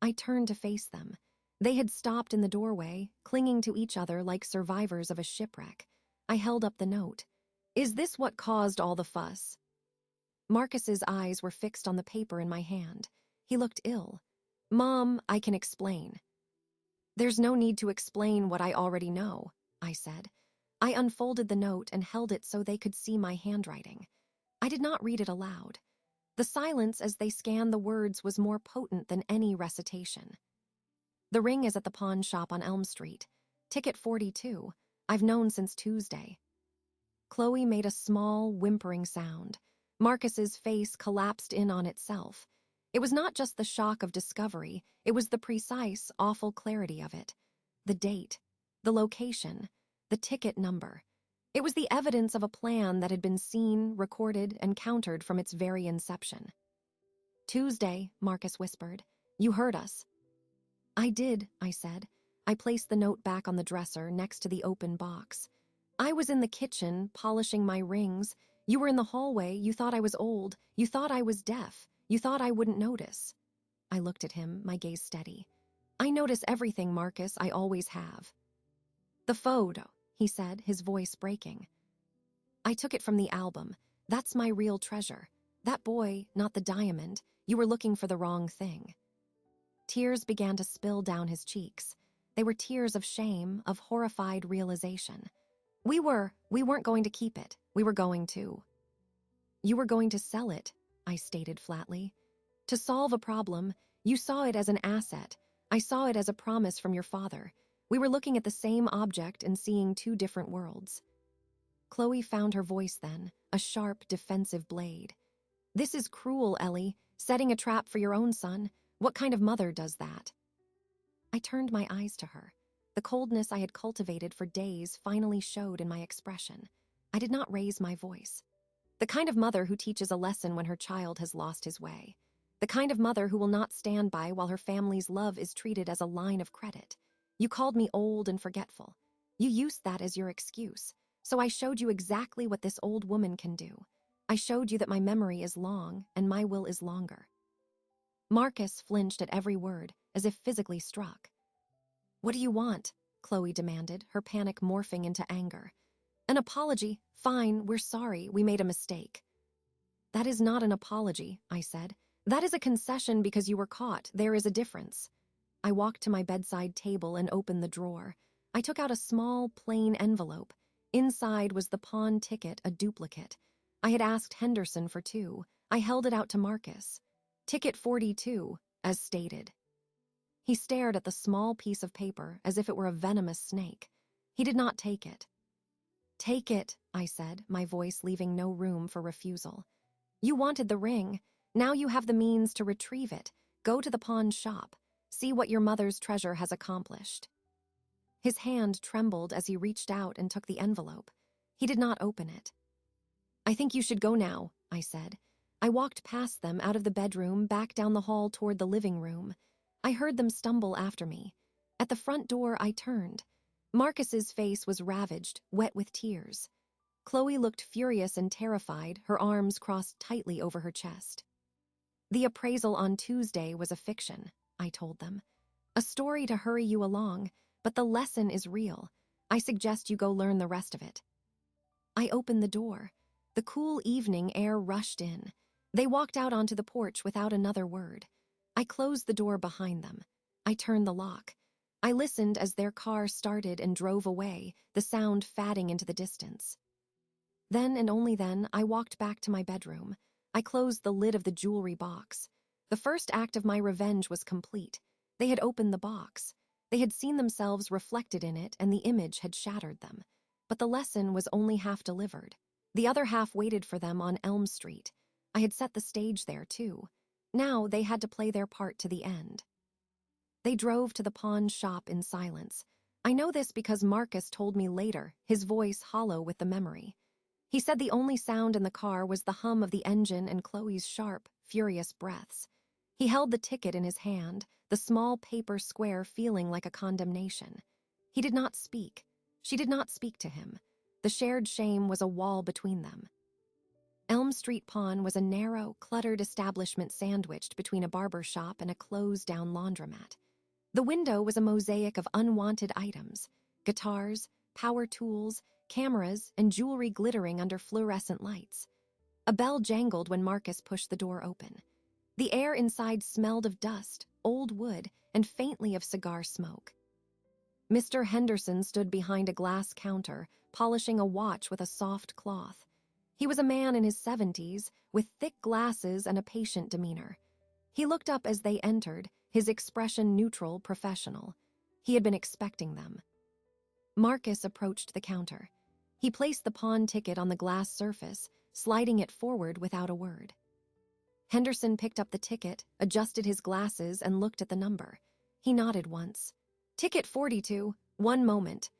I turned to face them. They had stopped in the doorway, clinging to each other like survivors of a shipwreck. I held up the note. "Is this what caused all the fuss?" Marcus's eyes were fixed on the paper in my hand. He looked ill. "Mom, I can explain." "There's no need to explain what I already know," I said. I unfolded the note and held it so they could see my handwriting. I did not read it aloud. The silence as they scanned the words was more potent than any recitation. "The ring is at the pawn shop on Elm Street. Ticket 42. I've known since Tuesday." Chloe made a small, whimpering sound. Marcus's face collapsed in on itself. It was not just the shock of discovery, it was the precise, awful clarity of it. The date, the location, the ticket number. It was the evidence of a plan that had been seen, recorded, and countered from its very inception. "Tuesday," Marcus whispered. "You heard us." "I did," I said. I placed the note back on the dresser next to the open box. "I was in the kitchen, polishing my rings. You were in the hallway. You thought I was old. You thought I was deaf. You thought I wouldn't notice." I looked at him, my gaze steady. "I notice everything, Marcus. I always have." "The photo," he said, his voice breaking. "I took it from the album. That's my real treasure. That boy, not the diamond. You were looking for the wrong thing." Tears began to spill down his cheeks. They were tears of shame, of horrified realization. We weren't going to keep it. We were going to." "You were going to sell it," I stated flatly. "To solve a problem. You saw it as an asset. I saw it as a promise from your father. We were looking at the same object and seeing two different worlds." Chloe found her voice then, a sharp, defensive blade. "This is cruel, Ellie. Setting a trap for your own son. What kind of mother does that?" I turned my eyes to her. The coldness I had cultivated for days finally showed in my expression. I did not raise my voice. "The kind of mother who teaches a lesson when her child has lost his way. The kind of mother who will not stand by while her family's love is treated as a line of credit. You called me old and forgetful. You used that as your excuse. So I showed you exactly what this old woman can do. I showed you that my memory is long and my will is longer." Marcus flinched at every word, as if physically struck. "What do you want?" Chloe demanded, her panic morphing into anger. "An apology? Fine, we're sorry, we made a mistake." "That is not an apology," I said. "That is a concession because you were caught. There is a difference." I walked to my bedside table and opened the drawer. I took out a small, plain envelope. Inside was the pawn ticket, a duplicate. I had asked Henderson for 2. I held it out to Marcus. "Ticket 42, as stated." He stared at the small piece of paper as if it were a venomous snake. He did not take it. "Take it," I said, my voice leaving no room for refusal. "You wanted the ring. Now you have the means to retrieve it. Go to the pawn shop. See what your mother's treasure has accomplished." His hand trembled as he reached out and took the envelope. He did not open it. "I think you should go now," I said. I walked past them out of the bedroom, back down the hall toward the living room. I heard them stumble after me. At the front door, I turned. Marcus's face was ravaged, wet with tears. Chloe looked furious and terrified, her arms crossed tightly over her chest. "The appraisal on Tuesday was a fiction," I told them. "A story to hurry you along, but the lesson is real. I suggest you go learn the rest of it." I opened the door. The cool evening air rushed in. They walked out onto the porch without another word. I closed the door behind them. I turned the lock. I listened as their car started and drove away, the sound fading into the distance. Then and only then, I walked back to my bedroom. I closed the lid of the jewelry box. The first act of my revenge was complete. They had opened the box. They had seen themselves reflected in it, and the image had shattered them. But the lesson was only half delivered. The other half waited for them on Elm Street. I had set the stage there, too. Now they had to play their part to the end. They drove to the pawn shop in silence. I know this because Marcus told me later, his voice hollow with the memory. He said the only sound in the car was the hum of the engine and Chloe's sharp, furious breaths. He held the ticket in his hand, the small paper square feeling like a condemnation. He did not speak. She did not speak to him. The shared shame was a wall between them. Elm Street Pawn was a narrow, cluttered establishment sandwiched between a barber shop and a closed-down laundromat. The window was a mosaic of unwanted items: guitars, power tools, cameras, and jewelry glittering under fluorescent lights. A bell jangled when Marcus pushed the door open. The air inside smelled of dust, old wood, and faintly of cigar smoke. Mr. Henderson stood behind a glass counter, polishing a watch with a soft cloth. He was a man in his 70s, with thick glasses and a patient demeanor. He looked up as they entered, his expression neutral, professional. He had been expecting them. Marcus approached the counter. He placed the pawn ticket on the glass surface, sliding it forward without a word. Henderson picked up the ticket, adjusted his glasses, and looked at the number. He nodded once. "Ticket 42, 1 moment."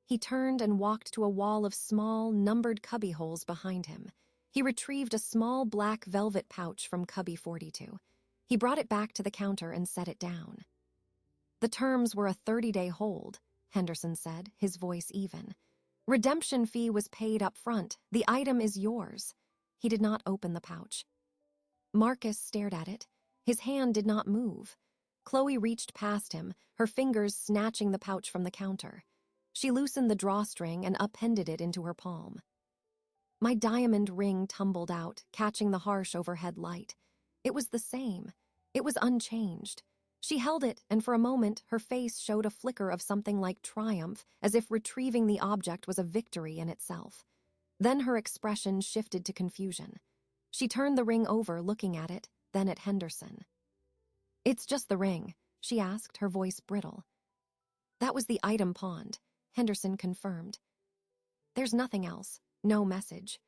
He turned and walked to a wall of small, numbered cubbyholes behind him. He retrieved a small black velvet pouch from cubby 42. He brought it back to the counter and set it down. "The terms were a 30-day hold," Henderson said, his voice even. "Redemption fee was paid up front. The item is yours." He did not open the pouch. Marcus stared at it. His hand did not move. Chloe reached past him, her fingers snatching the pouch from the counter. She loosened the drawstring and appended it into her palm. My diamond ring tumbled out, catching the harsh overhead light. It was the same. It was unchanged. She held it, and for a moment, her face showed a flicker of something like triumph, as if retrieving the object was a victory in itself. Then her expression shifted to confusion. She turned the ring over, looking at it, then at Henderson. "It's just the ring," she asked, her voice brittle. "That was the item pawned," Henderson confirmed. "There's nothing else. No message."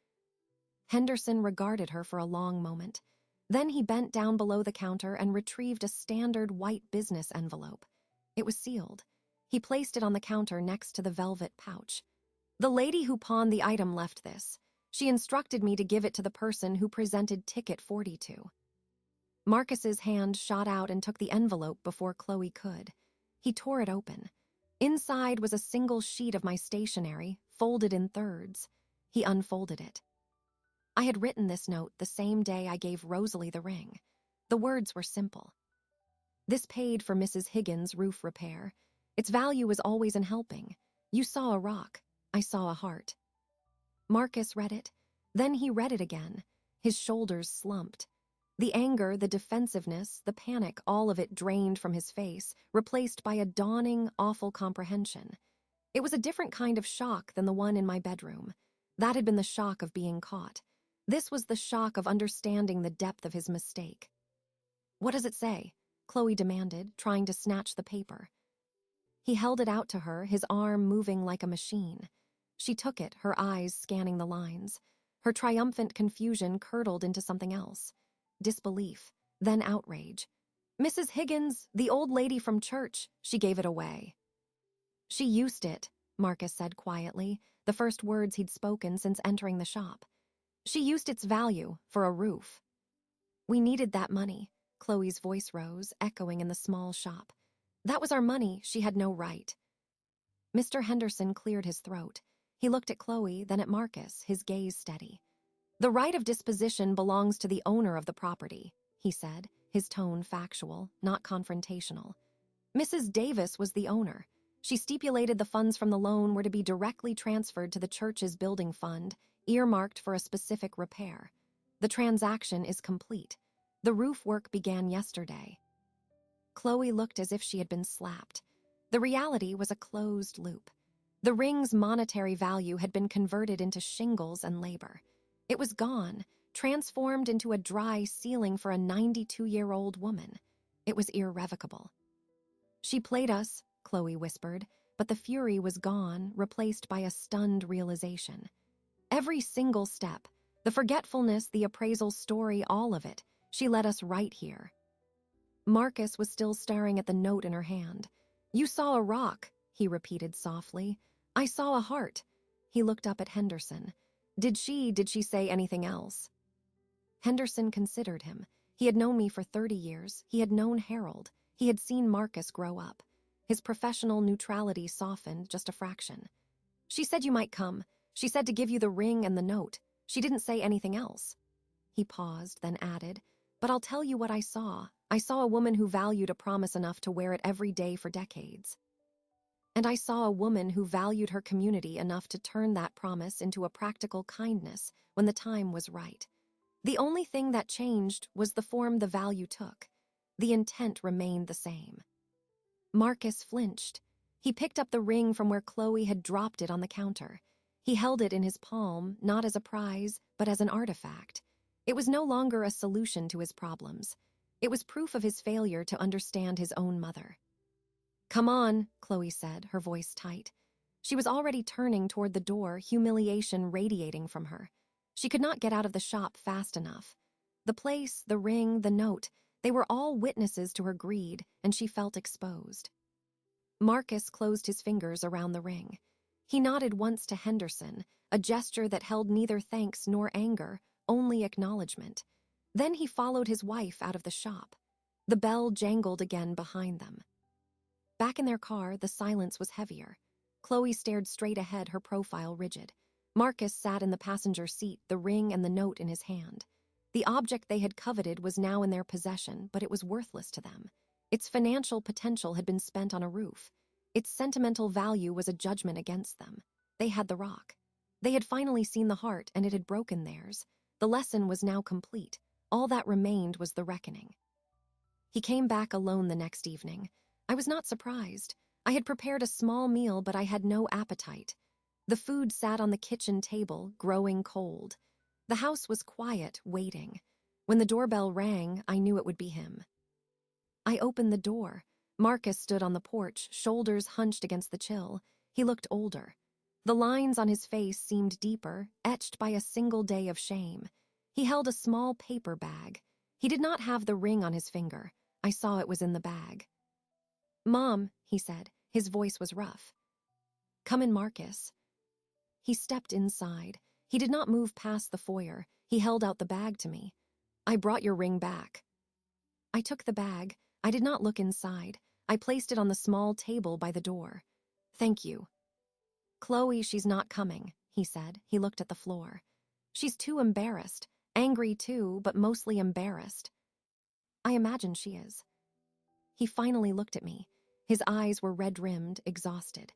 Henderson regarded her for a long moment. Then he bent down below the counter and retrieved a standard white business envelope. It was sealed. He placed it on the counter next to the velvet pouch. "The lady who pawned the item left this. She instructed me to give it to the person who presented ticket 42. Marcus's hand shot out and took the envelope before Chloe could. He tore it open. Inside was a single sheet of my stationery, folded in thirds. He unfolded it. I had written this note the same day I gave Rosalie the ring. The words were simple. This paid for Mrs. Higgins' roof repair. Its value was always in helping. You saw a rock. I saw a heart. Marcus read it. Then he read it again. His shoulders slumped. The anger, the defensiveness, the panic, all of it drained from his face, replaced by a dawning, awful comprehension. It was a different kind of shock than the one in my bedroom. That had been the shock of being caught. This was the shock of understanding the depth of his mistake. "What does it say?" Chloe demanded, trying to snatch the paper. He held it out to her, his arm moving like a machine. She took it, her eyes scanning the lines. Her triumphant confusion curdled into something else. Disbelief, then outrage. "Mrs. Higgins, the old lady from church," she gave it away. "She used it," Marcus said quietly, the first words he'd spoken since entering the shop. "She used its value for a roof." "We needed that money," Chloe's voice rose, echoing in the small shop. "That was our money, she had no right." Mr. Henderson cleared his throat. He looked at Chloe, then at Marcus, his gaze steady. "The right of disposition belongs to the owner of the property," he said, his tone factual, not confrontational. "Mrs. Davis was the owner. She stipulated the funds from the loan were to be directly transferred to the church's building fund, earmarked for a specific repair. The transaction is complete. The roof work began yesterday." Chloe looked as if she had been slapped. The reality was a closed loop. The ring's monetary value had been converted into shingles and labor. It was gone, transformed into a dry ceiling for a 92-year-old woman. It was irrevocable. "She played us," Chloe whispered, but the fury was gone, replaced by a stunned realization. Every single step, the forgetfulness, the appraisal story, all of it, she led us right here. Marcus was still staring at the note in her hand. "You saw a rock," he repeated softly. "I saw a heart." He looked up at Henderson. Did she say anything else?" Henderson considered him. He had known me for 30 years. He had known Harold. He had seen Marcus grow up. His professional neutrality softened just a fraction. "She said you might come. She said to give you the ring and the note. She didn't say anything else." He paused, then added, "But I'll tell you what I saw. I saw a woman who valued a promise enough to wear it every day for decades. And I saw a woman who valued her community enough to turn that promise into a practical kindness when the time was right. The only thing that changed was the form the value took. The intent remained the same." Marcus flinched. He picked up the ring from where Chloe had dropped it on the counter. He held it in his palm, not as a prize, but as an artifact. It was no longer a solution to his problems. It was proof of his failure to understand his own mother. "Come on," Chloe said, her voice tight. She was already turning toward the door, humiliation radiating from her. She could not get out of the shop fast enough. The place, the ring, the note, they were all witnesses to her greed, and she felt exposed. Marcus closed his fingers around the ring. He nodded once to Henderson, a gesture that held neither thanks nor anger, only acknowledgement. Then he followed his wife out of the shop. The bell jangled again behind them. Back in their car, the silence was heavier. Chloe stared straight ahead, her profile rigid. Marcus sat in the passenger seat, the ring and the note in his hand. The object they had coveted was now in their possession, but it was worthless to them. Its financial potential had been spent on a roof. Its sentimental value was a judgment against them. They had the rock. They had finally seen the heart, and it had broken theirs. The lesson was now complete. All that remained was the reckoning. He came back alone the next evening. I was not surprised. I had prepared a small meal, but I had no appetite. The food sat on the kitchen table, growing cold. The house was quiet, waiting. When the doorbell rang, I knew it would be him. I opened the door. Marcus stood on the porch, shoulders hunched against the chill. He looked older. The lines on his face seemed deeper, etched by a single day of shame. He held a small paper bag. He did not have the ring on his finger. I saw it was in the bag. "Mom," he said. His voice was rough. "Come in, Marcus." He stepped inside. He did not move past the foyer. He held out the bag to me. "I brought your ring back." I took the bag. I did not look inside. I placed it on the small table by the door. Thank you. Chloe, she's not coming, he said. He looked at the floor. She's too embarrassed. Angry too, but mostly embarrassed. I imagine she is. He finally looked at me. His eyes were red-rimmed, exhausted.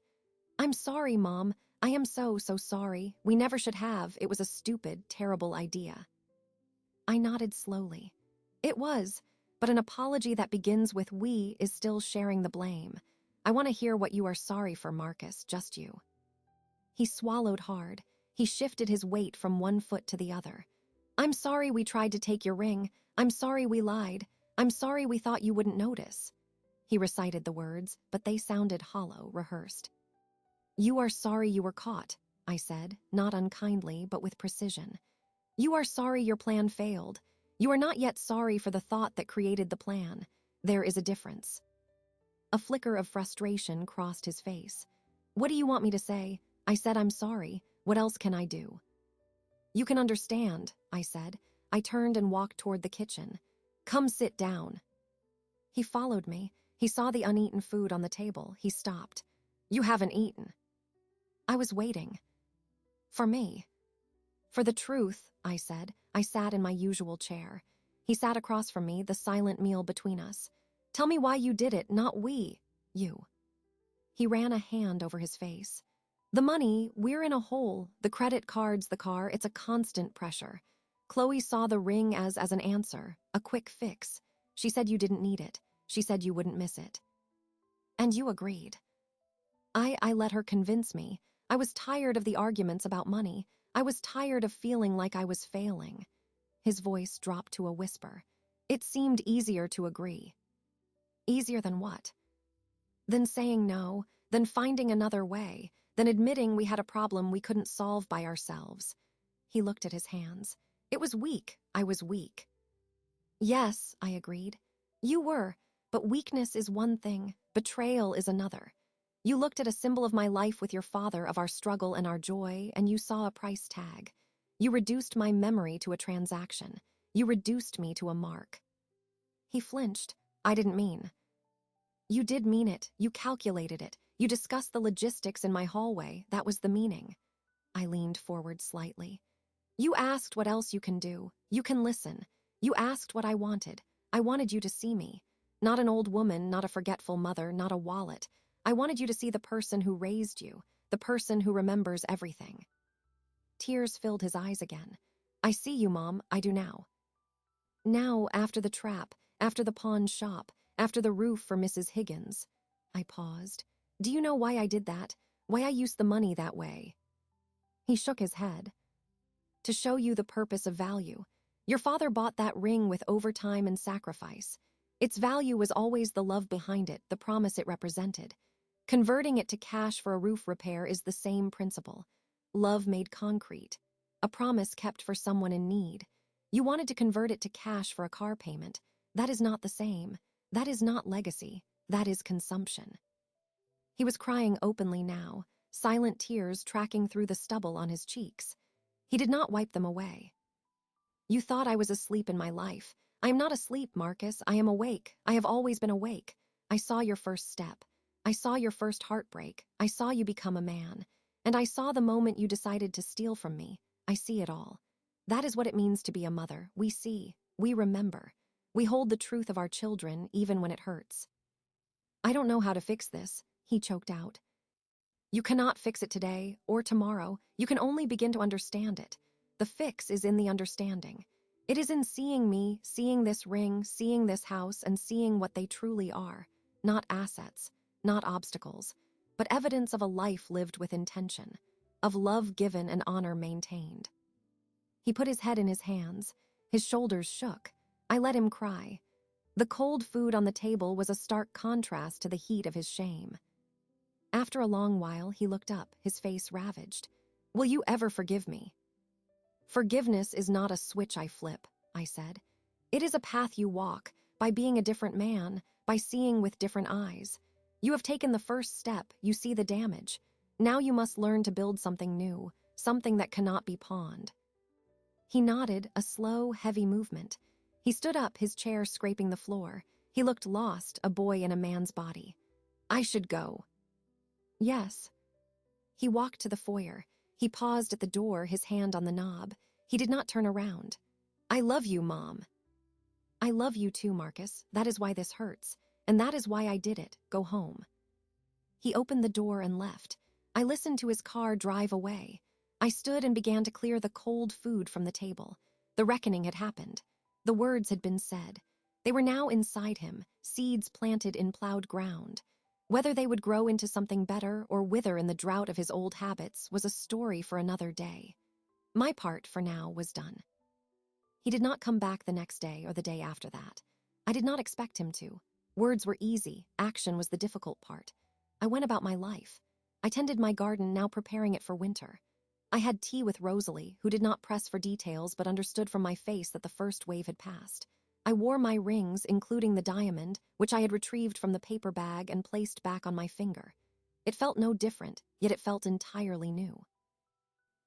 I'm sorry, Mom. I am so sorry. We never should have. It was a stupid, terrible idea. I nodded slowly. It was, but an apology that begins with we is still sharing the blame. I want to hear what you are sorry for, Marcus, just you. He swallowed hard. He shifted his weight from one foot to the other. I'm sorry we tried to take your ring. I'm sorry we lied. I'm sorry we thought you wouldn't notice. He recited the words, but they sounded hollow, rehearsed. You are sorry you were caught, I said, not unkindly, but with precision. You are sorry your plan failed. You are not yet sorry for the thought that created the plan. There is a difference. A flicker of frustration crossed his face. What do you want me to say? I said I'm sorry. What else can I do? You can understand, I said. I turned and walked toward the kitchen. Come sit down. He followed me. He saw the uneaten food on the table. He stopped. You haven't eaten. I was waiting. For me. For the truth, I said. I sat in my usual chair. He sat across from me, the silent meal between us. Tell me why you did it, not we. You. He ran a hand over his face. The money, we're in a hole. The credit cards, the car, it's a constant pressure. Chloe saw the ring as an answer, a quick fix. She said you didn't need it. She said you wouldn't miss it. And you agreed. I let her convince me. I was tired of the arguments about money. I was tired of feeling like I was failing. His voice dropped to a whisper. It seemed easier to agree. Easier than what? Than saying no, than finding another way, than admitting we had a problem we couldn't solve by ourselves. He looked at his hands. It was weak. I was weak. Yes, I agreed. You were, but weakness is one thing, betrayal is another. You looked at a symbol of my life with your father, of our struggle and our joy, and you saw a price tag. You reduced my memory to a transaction. You reduced me to a mark. He flinched. I didn't mean. You did mean it. You calculated it. You discussed the logistics in my hallway. That was the meaning. I leaned forward slightly. You asked what else you can do. You can listen. You asked what I wanted. I wanted you to see me. Not an old woman, not a forgetful mother, not a wallet. I wanted you to see the person who raised you, the person who remembers everything. Tears filled his eyes again. I see you, Mom. I do now. Now, after the trap, after the pawn shop, after the roof for Mrs. Higgins. I paused. Do you know why I did that? Why I used the money that way? He shook his head. To show you the purpose of value. Your father bought that ring with overtime and sacrifice. Its value was always the love behind it, the promise it represented. Converting it to cash for a roof repair is the same principle. Love made concrete. A promise kept for someone in need. You wanted to convert it to cash for a car payment. That is not the same. That is not legacy. That is consumption. He was crying openly now, silent tears tracking through the stubble on his cheeks. He did not wipe them away. You thought I was asleep in my life. I am not asleep, Marcus. I am awake. I have always been awake. I saw your first step. I saw your first heartbreak. I saw you become a man. And I saw the moment you decided to steal from me. I see it all. That is what it means to be a mother. We see. We remember. We hold the truth of our children, even when it hurts. I don't know how to fix this, he choked out. You cannot fix it today or tomorrow. You can only begin to understand it. The fix is in the understanding. It is in seeing me, seeing this ring, seeing this house, and seeing what they truly are. Not assets, not obstacles, but evidence of a life lived with intention, of love given and honor maintained. He put his head in his hands. His shoulders shook. I let him cry. The cold food on the table was a stark contrast to the heat of his shame. After a long while, he looked up, his face ravaged. Will you ever forgive me? Forgiveness is not a switch I flip, I said. It is a path you walk, by being a different man, by seeing with different eyes. You have taken the first step, you see the damage. Now you must learn to build something new, something that cannot be pawned. He nodded, a slow, heavy movement. He stood up, his chair scraping the floor. He looked lost, a boy in a man's body. I should go. Yes. He walked to the foyer. He paused at the door, his hand on the knob. He did not turn around. I love you, Mom. I love you too, Marcus. That is why this hurts. And that is why I did it. Go home. He opened the door and left. I listened to his car drive away. I stood and began to clear the cold food from the table. The reckoning had happened. The words had been said. They were now inside him, seeds planted in plowed ground. Whether they would grow into something better or wither in the drought of his old habits was a story for another day. My part, for now, was done. He did not come back the next day or the day after that. I did not expect him to. Words were easy, action was the difficult part. I went about my life. I tended my garden, now preparing it for winter. I had tea with Rosalie, who did not press for details but understood from my face that the first wave had passed. I wore my rings, including the diamond, which I had retrieved from the paper bag and placed back on my finger. It felt no different, yet it felt entirely new.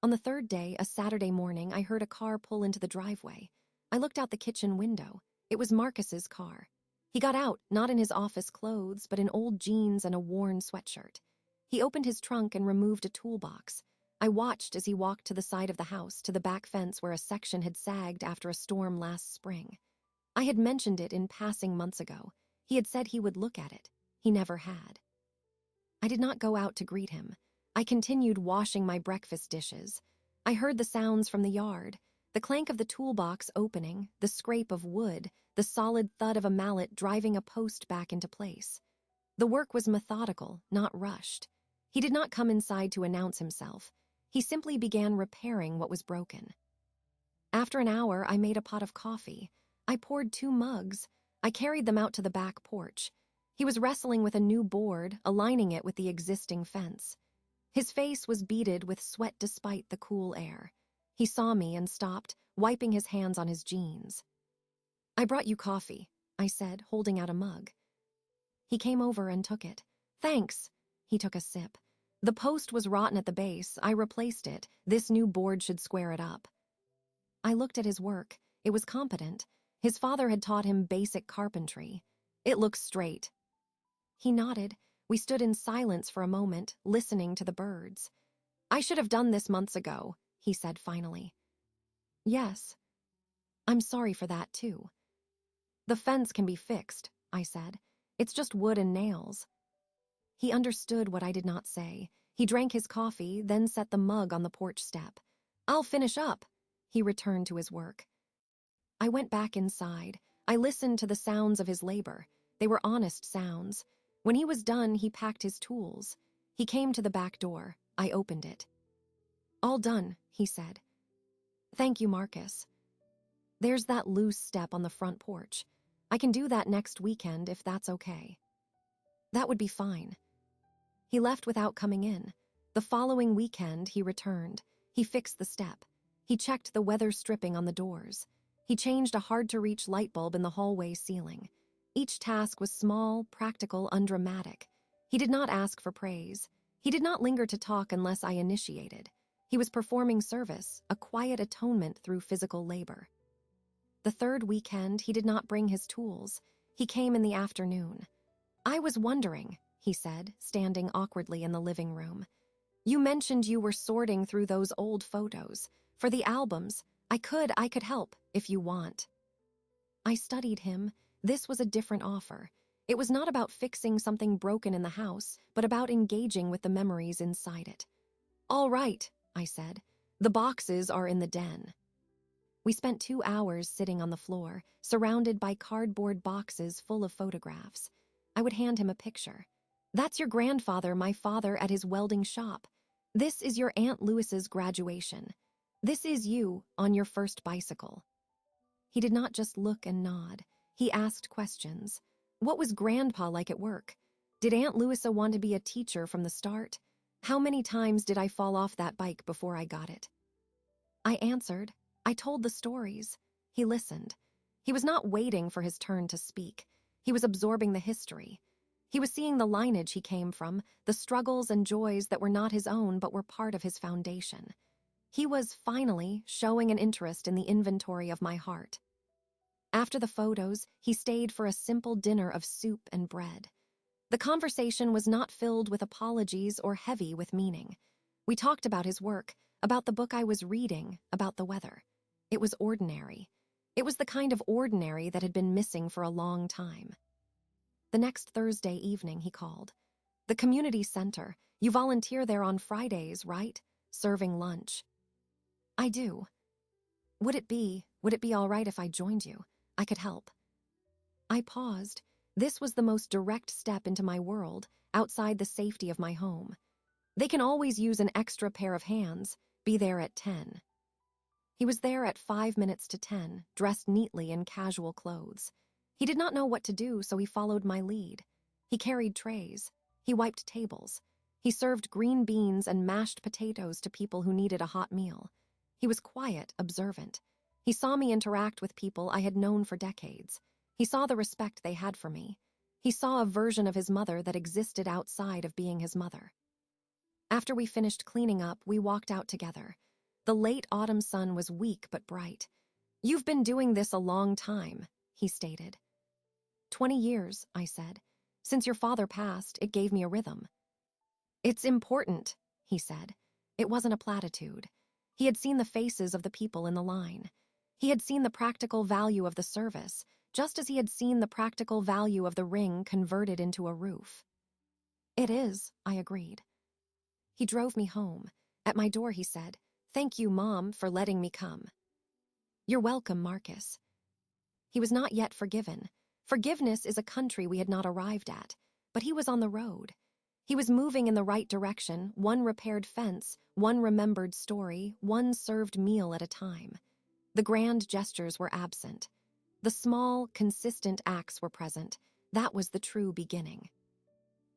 On the third day, a Saturday morning, I heard a car pull into the driveway. I looked out the kitchen window. It was Marcus's car. He got out, not in his office clothes, but in old jeans and a worn sweatshirt. He opened his trunk and removed a toolbox. I watched as he walked to the side of the house, to the back fence where a section had sagged after a storm last spring. I had mentioned it in passing months ago. He had said he would look at it. He never had. I did not go out to greet him. I continued washing my breakfast dishes. I heard the sounds from the yard, the clank of the toolbox opening, the scrape of wood, the solid thud of a mallet driving a post back into place. The work was methodical, not rushed. He did not come inside to announce himself. He simply began repairing what was broken. After an hour, I made a pot of coffee. I poured 2 mugs. I carried them out to the back porch. He was wrestling with a new board, aligning it with the existing fence. His face was beaded with sweat despite the cool air. He saw me and stopped, wiping his hands on his jeans. I brought you coffee, I said, holding out a mug. He came over and took it. Thanks. He took a sip. The post was rotten at the base. I replaced it. This new board should square it up. I looked at his work. It was competent. His father had taught him basic carpentry. It looks straight. He nodded. We stood in silence for a moment, listening to the birds. I should have done this months ago, he said finally. Yes. I'm sorry for that, too. The fence can be fixed, I said. It's just wood and nails. He understood what I did not say. He drank his coffee, then set the mug on the porch step. I'll finish up. He returned to his work. I went back inside. I listened to the sounds of his labor. They were honest sounds. When he was done, he packed his tools. He came to the back door. I opened it. All done, he said. Thank you, Marcus. There's that loose step on the front porch. I can do that next weekend if that's okay. That would be fine. He left without coming in. The following weekend, he returned. He fixed the step. He checked the weather stripping on the doors. He changed a hard-to-reach light bulb in the hallway ceiling. Each task was small, practical, undramatic. He did not ask for praise. He did not linger to talk unless I initiated. He was performing service, a quiet atonement through physical labor. The third weekend, he did not bring his tools. He came in the afternoon. I was wondering, he said, standing awkwardly in the living room. You mentioned you were sorting through those old photos. For the albums, I could help, if you want. I studied him. This was a different offer. It was not about fixing something broken in the house, but about engaging with the memories inside it. All right, I said. The boxes are in the den. We spent 2 hours sitting on the floor, surrounded by cardboard boxes full of photographs. I would hand him a picture. That's your grandfather, my father, at his welding shop. This is your Aunt Louis's graduation. This is you on your first bicycle. He did not just look and nod. He asked questions. What was Grandpa like at work? Did Aunt Louisa want to be a teacher from the start? How many times did I fall off that bike before I got it? I answered. I told the stories. He listened. He was not waiting for his turn to speak. He was absorbing the history. He was seeing the lineage he came from, the struggles and joys that were not his own but were part of his foundation. He was, finally, showing an interest in the inventory of my heart. After the photos, he stayed for a simple dinner of soup and bread. The conversation was not filled with apologies or heavy with meaning. We talked about his work, about the book I was reading, about the weather. It was ordinary. It was the kind of ordinary that had been missing for a long time. The next Thursday evening, he called. The community center. You volunteer there on Fridays, right? Serving lunch. I do. Would it be all right if I joined you? I could help. I paused. This was the most direct step into my world, outside the safety of my home. They can always use an extra pair of hands. Be there at 10. He was there at 5 minutes to 10, dressed neatly in casual clothes. He did not know what to do, so he followed my lead. He carried trays. He wiped tables. He served green beans and mashed potatoes to people who needed a hot meal. He was quiet, observant. He saw me interact with people I had known for decades. He saw the respect they had for me. He saw a version of his mother that existed outside of being his mother. After we finished cleaning up, we walked out together. The late autumn sun was weak but bright. You've been doing this a long time, he stated. 20 years, I said. Since your father passed, it gave me a rhythm. It's important, he said. It wasn't a platitude. He had seen the faces of the people in the line. He had seen the practical value of the service, just as he had seen the practical value of the ring converted into a roof. It is, I agreed. He drove me home. At my door, he said, "Thank you, Mom, for letting me come." You're welcome, Marcus. He was not yet forgiven. Forgiveness is a country we had not arrived at, but he was on the road. He was moving in the right direction, one repaired fence, one remembered story, one served meal at a time. The grand gestures were absent. The small, consistent acts were present. That was the true beginning.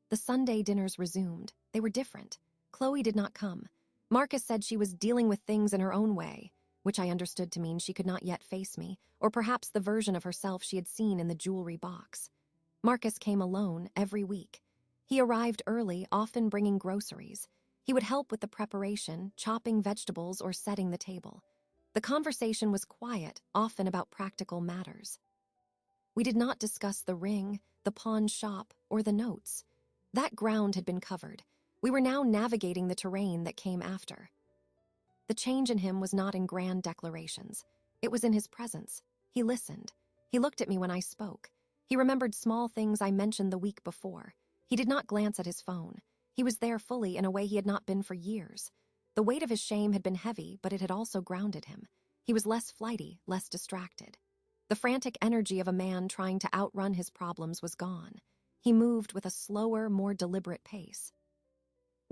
The Sunday dinners resumed. They were different. Chloe did not come. Marcus said she was dealing with things in her own way, which I understood to mean she could not yet face me, or perhaps the version of herself she had seen in the jewelry box. Marcus came alone every week. He arrived early, often bringing groceries. He would help with the preparation, chopping vegetables or setting the table. The conversation was quiet, often about practical matters. We did not discuss the ring, the pawn shop, or the notes. That ground had been covered. We were now navigating the terrain that came after. The change in him was not in grand declarations. It was in his presence. He listened. He looked at me when I spoke. He remembered small things I mentioned the week before. He did not glance at his phone. He was there fully in a way he had not been for years. The weight of his shame had been heavy, but it had also grounded him. He was less flighty, less distracted. The frantic energy of a man trying to outrun his problems was gone. He moved with a slower, more deliberate pace.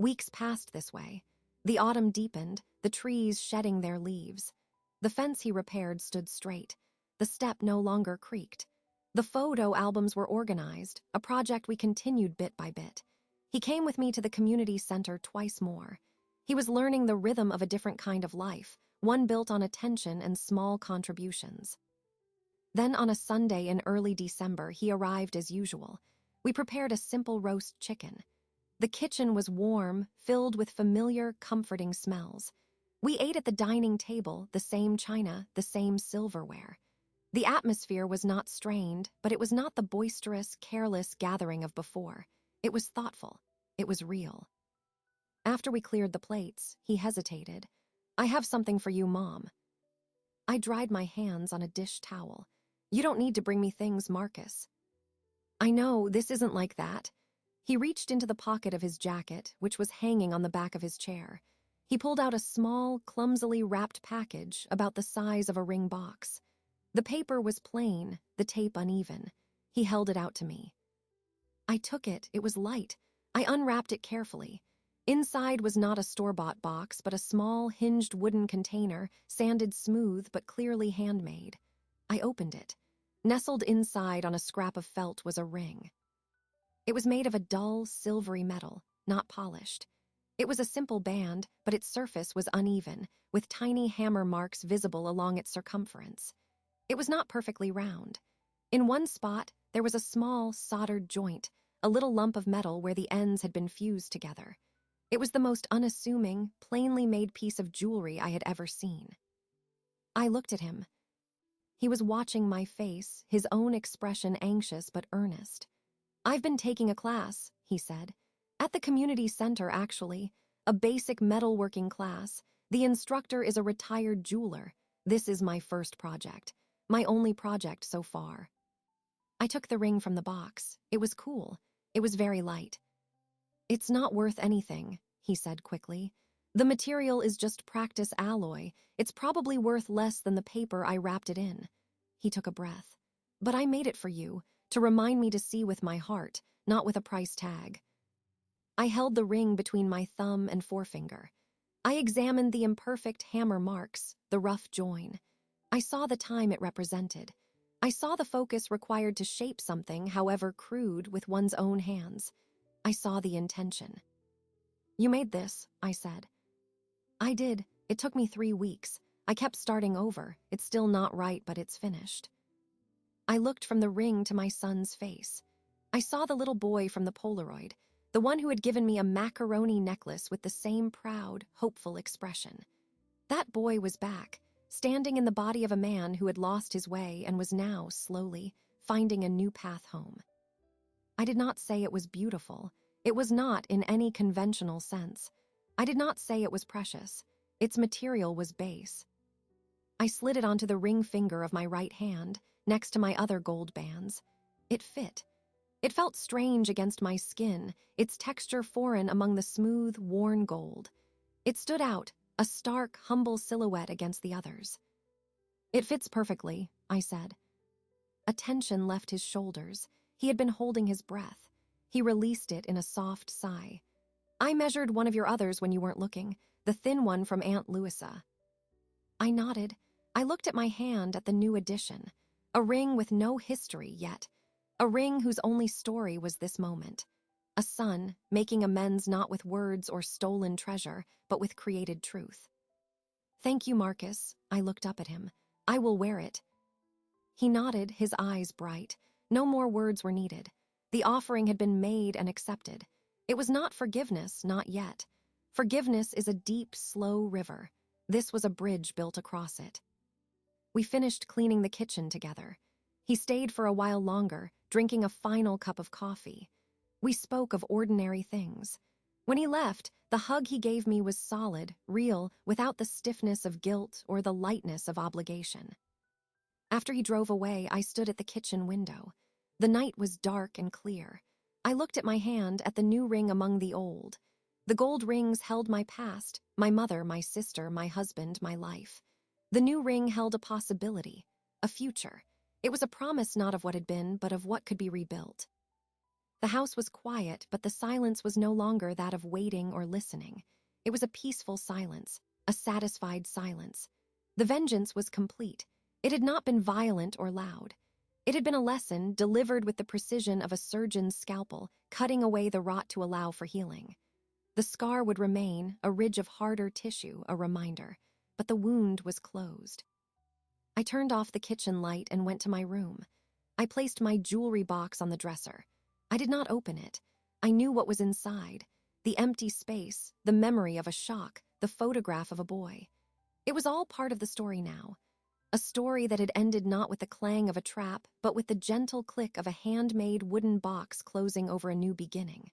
Weeks passed this way. The autumn deepened, the trees shedding their leaves. The fence he repaired stood straight. The step no longer creaked. The photo albums were organized, a project we continued bit by bit. He came with me to the community center twice more. He was learning the rhythm of a different kind of life, one built on attention and small contributions. Then on a Sunday in early December, he arrived as usual. We prepared a simple roast chicken. The kitchen was warm, filled with familiar, comforting smells. We ate at the dining table, the same china, the same silverware. The atmosphere was not strained, but it was not the boisterous, careless gathering of before. It was thoughtful. It was real. After we cleared the plates, he hesitated. "I have something for you, Mom." I dried my hands on a dish towel. "You don't need to bring me things, Marcus." "I know, this isn't like that." He reached into the pocket of his jacket, which was hanging on the back of his chair. He pulled out a small, clumsily wrapped package about the size of a ring box. The paper was plain, the tape uneven. He held it out to me. I took it. It was light. I unwrapped it carefully. Inside was not a store-bought box, but a small, hinged wooden container, sanded smooth but clearly handmade. I opened it. Nestled inside on a scrap of felt was a ring. It was made of a dull, silvery metal, not polished. It was a simple band, but its surface was uneven, with tiny hammer marks visible along its circumference. It was not perfectly round. In one spot, there was a small, soldered joint, a little lump of metal where the ends had been fused together. It was the most unassuming, plainly made piece of jewelry I had ever seen. I looked at him. He was watching my face, his own expression anxious but earnest. "I've been taking a class," he said. "At the community center, actually. A basic metalworking class. The instructor is a retired jeweler. This is my first project. My only project so far." I took the ring from the box. It was cool. It was very light. "It's not worth anything," he said quickly. "The material is just practice alloy. It's probably worth less than the paper I wrapped it in." He took a breath. "But I made it for you, to remind me to see with my heart, not with a price tag." I held the ring between my thumb and forefinger. I examined the imperfect hammer marks, the rough join. I saw the time it represented. I saw the focus required to shape something, however crude, with one's own hands. I saw the intention. "You made this," I said. "I did. It took me 3 weeks. I kept starting over. It's still not right, but it's finished." I looked from the ring to my son's face. I saw the little boy from the Polaroid, the one who had given me a macaroni necklace with the same proud, hopeful expression. That boy was back, standing in the body of a man who had lost his way and was now, slowly, finding a new path home. I did not say it was beautiful. It was not in any conventional sense. I did not say it was precious. Its material was base. I slid it onto the ring finger of my right hand, next to my other gold bands. It fit. It felt strange against my skin, its texture foreign among the smooth, worn gold. It stood out, a stark, humble silhouette against the others. "It fits perfectly," I said. A tension left his shoulders. He had been holding his breath. He released it in a soft sigh. "I measured one of your others when you weren't looking, the thin one from Aunt Louisa." I nodded. I looked at my hand at the new addition, a ring with no history yet, a ring whose only story was this moment. A son making amends not with words or stolen treasure, but with created truth. "Thank you, Marcus." I looked up at him. "I will wear it." He nodded, his eyes bright. No more words were needed. The offering had been made and accepted. It was not forgiveness, not yet. Forgiveness is a deep, slow river. This was a bridge built across it. We finished cleaning the kitchen together. He stayed for a while longer, drinking a final cup of coffee. We spoke of ordinary things. When he left, the hug he gave me was solid, real, without the stiffness of guilt or the lightness of obligation. After he drove away, I stood at the kitchen window. The night was dark and clear. I looked at my hand, at the new ring among the old. The gold rings held my past, my mother, my sister, my husband, my life. The new ring held a possibility, a future. It was a promise not of what had been, but of what could be rebuilt. The house was quiet, but the silence was no longer that of waiting or listening. It was a peaceful silence, a satisfied silence. The vengeance was complete. It had not been violent or loud. It had been a lesson delivered with the precision of a surgeon's scalpel, cutting away the rot to allow for healing. The scar would remain, a ridge of harder tissue, a reminder, but the wound was closed. I turned off the kitchen light and went to my room. I placed my jewelry box on the dresser. I did not open it. I knew what was inside, the empty space, the memory of a shock, the photograph of a boy. It was all part of the story now. A story that had ended not with the clang of a trap, but with the gentle click of a handmade wooden box closing over a new beginning.